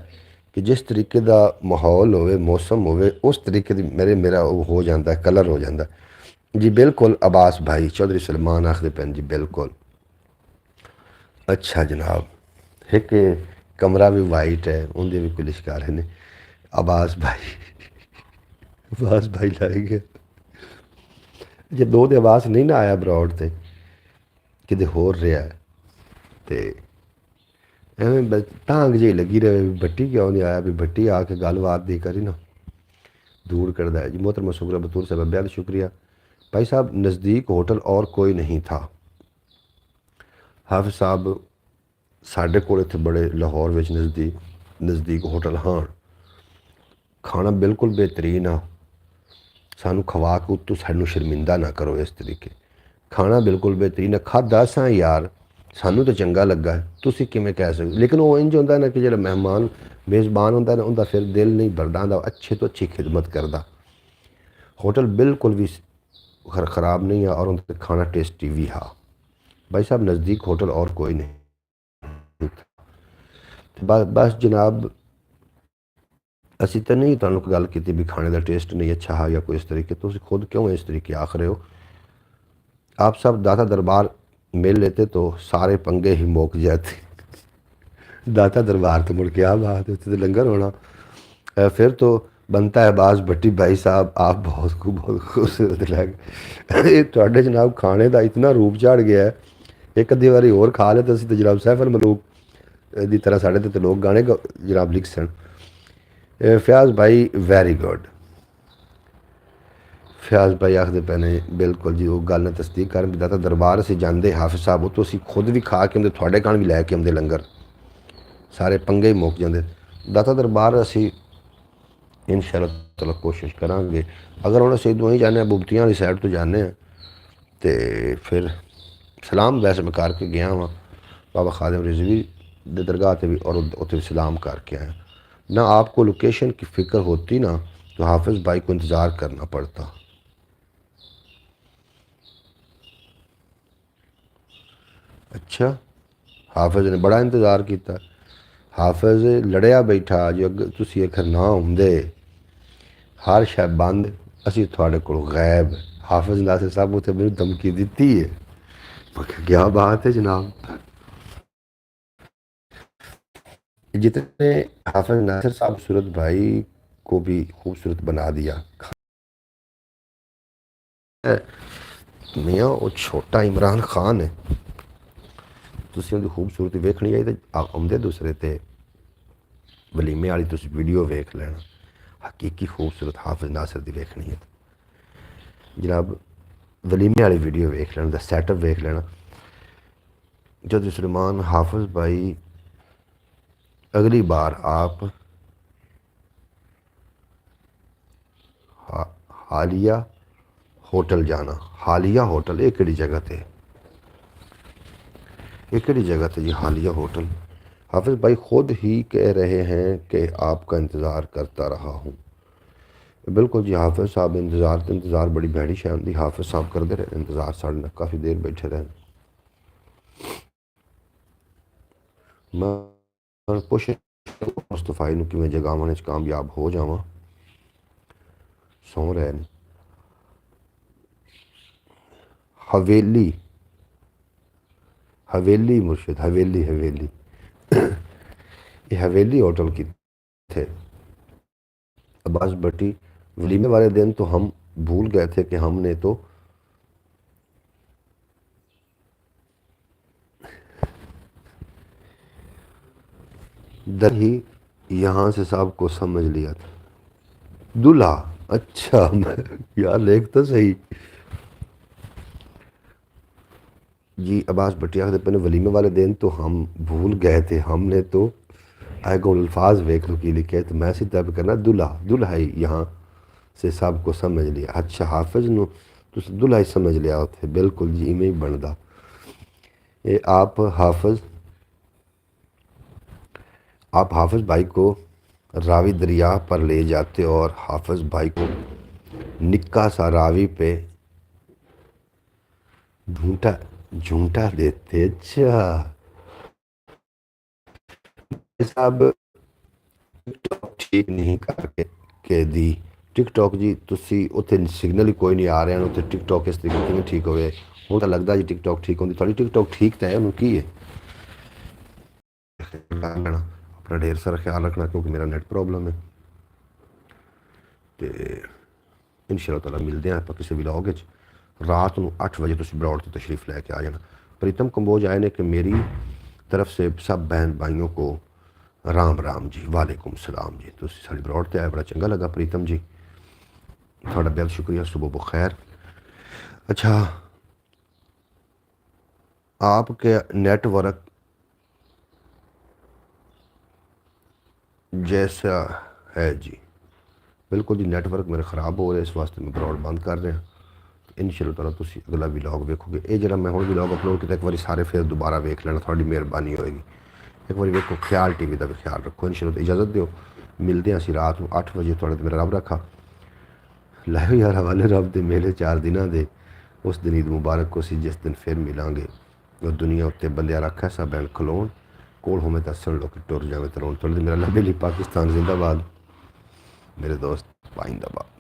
A: کہ جس طریقے دا ماحول ہوئے موسم ہوئے اس طریقے دی میرا وہ ہو جاتا ہے کلر ہو جاتا ہے جی بالکل عباس بھائی چودھری سلمان آخر پین جی بالکل اچھا جناب ایک کمرہ بھی وائٹ ہے اندر بھی کوئی لشکار ہے عباس بھائی لائے گئے جی دو دے عباس نہیں نہ آیا براؤڈ تے کدے ہور رہا ہے تے ایویں ٹانگ جی لگی رہے بھی بٹی کیوں نہیں آیا بھی بٹی آ کے گل بات دی کری نا دور کردا ہے جی محترمہ سغرا بطور صاحب بہت شکریہ بھائی صاحب نزدیک ہوٹل اور کوئی نہیں تھا حافظ صاحب ساڈے کول اتنے بڑے لاہور نزدیک ہوٹل ہاں کھانا بالکل بہترین آ سانو کھوا کے اتوں سانو شرمندہ نہ کرو اس طریقے کھانا بالکل بہترین ہے کھادا ساں یار سانو تو چنگا لگا ہے تسی کیویں کہہ سکتے لیکن وہ انج ہوتا ہے نا کہ جڑا مہمان میزبان ہوتا ہے نا اندا پھر دل نہیں بھردا ہوندا اچھے تو اچھی خدمت کردا ہوٹل بالکل بھی خراب نہیں ہے اور ان کا کھانا ٹیسٹی بھی ہا بھائی صاحب نزدیک ہوٹل اور کوئی نہیں بس جناب اسی تو نہیں تمہیں گل کی بھی کھانے کا ٹیسٹ نہیں اچھا ہا یا کوئی اس طریقے تو خود کیوں اس طریقے آخ رہے ہو آپ سب داتا دربار مل لیتے تو سارے پنگے ہی موک جاتے داتا دربار تو مڑ کے بات تو لنگر ہونا پھر تو بنتا ہے باز بھٹی بھائی صاحب آپ بہت خوبصورت لگ یہ تھوڑے جناب کھانے دا اتنا روپ چڑھ گیا ہے ایک ادھی باری اور کھا لے تو اسی تو جناب سیف الملوک دی طرح ساڑھے تے لوگ گانے جناب لکھ سن فیاض بھائی ویری گڈ فیاض بھائی آخر پہنے بالکل جی وہ گل نے تصدیق کر بھی داتا دربار اسی جاندے حافظ صاحب تو اسی خود بھی کھا کے اندر تھوڑے کان بھی لے کے اندر لنگر سارے پنگے ہی موک جاندے داتا دربار اسی انشاءاللہ تعالی کوشش کریں گے اگر انہیں سے دوہیں جانے ہیں ببتیاں والی سائڈ تو جانے ہیں تو پھر سلام ویسے میں کر کے گیا ہوں بابا خادم رضوی دے درگاہ تے بھی اور اتنے بھی سلام کر کے آیا نہ آپ کو لوکیشن کی فکر ہوتی نا تو حافظ بھائی کو انتظار کرنا پڑتا اچھا حافظ نے بڑا انتظار کیتا حافظ لڑیا بیٹھا جو تسی اکھر نہ ہوندے ہر شے بند اسی تھوڑے کو غیب حافظ ناصر صاحب اتنے میری دھمکی دیتی ہے میں کہا کیا بات ہے جناب جتنے حافظ ناصر صاحب خوبصورت بھائی کو بھی خوبصورت بنا دیا میاں وہ چھوٹا عمران خان ہے تسی ان کی خوبصورتی ویکھنی آئی تو آمدے دوسرے تے ولیمے والی تسی ویڈیو ویکھ لینا حقیقی خوبصورت حافظ ناصر دی ویکھنی ہے جناب ولیمے والی ویڈیو ویکھ لینا دا سیٹ اپ ویکھ لینا جد سلیمان حافظ بھائی اگلی بار آپ حالیہ ہوٹل جانا حالیہ ہوٹل ایک کڑی جگہ تے ایک کڑی جگہ تے جی حالیہ ہوٹل حافظ بھائی خود ہی کہہ رہے ہیں کہ آپ کا انتظار کرتا رہا ہوں بالکل جی حافظ صاحب انتظار بڑی بھڑی شان دی حافظ صاحب کر دے رہے انتظار ساڑھنا کافی دیر بیٹھے رہے میں کوشش مصطفی نو کہ میں جگہ آنے کامیاب ہو جاواں سو رہے ہیں حویلی مرشد حویلی یہ حویلی ہوٹل کی تھے عباس بٹی ولیمے والے دن تو ہم بھول گئے تھے کہ ہم نے تو در ہی یہاں سے صاحب کو سمجھ لیا تھا دلہا اچھا یار لیک تو صحیح جی عباس بٹیا کے پہلے ولیمے والے دن تو ہم بھول گئے تھے ہم نے تو آئے گو الفاظ ویک لو کی لکھے تو میں سیدھا پہ کرنا دلہا ہی یہاں سے سب کو سمجھ لیا اچھا حافظ نو تو دلہا ہی سمجھ لیا ہوتے بالکل جی میں ہی بندا یہ آپ حافظ بھائی کو راوی دریا پر لے جاتے اور حافظ بھائی کو نکا سا راوی پہ جھونٹا دیتے اچھا صاحب ٹک ٹاک ٹھیک نہیں کر کے دی ٹک ٹاک جی تسی اتنے سگنل ہی کوئی نہیں آ رہے ہیں اتنے ٹک ٹاک اس طریقے میں ٹھیک ہوئے وہ تو لگتا جی ٹک ٹاک ٹھیک ہوتی تھوڑی ٹک ٹاک ٹھیک تو ہے انہوں کی ہے اپنا ڈھیر سارا خیال رکھنا کیونکہ میرا نیٹ پرابلم ہے تو ان شاء اللہ تعالیٰ ملتے ہیں آپ کسی بھی لاگ رات کو 8 بجے تسی براڈ کی تشریف لے کے آ جانا پریتم کمبوج آئے نے کہ میری طرف سے سب بہن بھائیوں کو رام جی وعلیکم السلام جی تو ساڑی براڈ تے آئے بڑا چنگا لگا پریتم جی تھوڑا بہت شکریہ صبح بخیر اچھا آپ کے نیٹ ورک جیسا ہے جی بالکل جی نیٹ ورک میرے خراب ہو رہے اس واسطے میں براڈ بند کر رہے ہیں ان شاء اللہ تعالیٰ تسی اگلا ولاگ ویکھو گے یہ جڑا میں ہوں ولاگ اپلوڈ کیا ایک بار سارے پھر دوبارہ ویکھ لینا تھوڑی مہربانی ہوئے گی ایک بار ویکھو خیال ٹی وی کا بھی خیال رکھو ان شاء اللہ اجازت دیو ملتے ہیں اسی رات کو 8 بجے تھوڑے میرا رب رکھا لائو یار حوالے رب دے میلے 4 دنوں دے اس دن عید مبارک کو سی جس دن پھر ملیں گے اور دنیا اتنے بلیا رکھا سا بین کھلون کول ہو میں دسن لوگ ٹر جائے ترون تھوڑی میرا لبے لی پاکستان زندہ باد میرے دوست پائندہ باد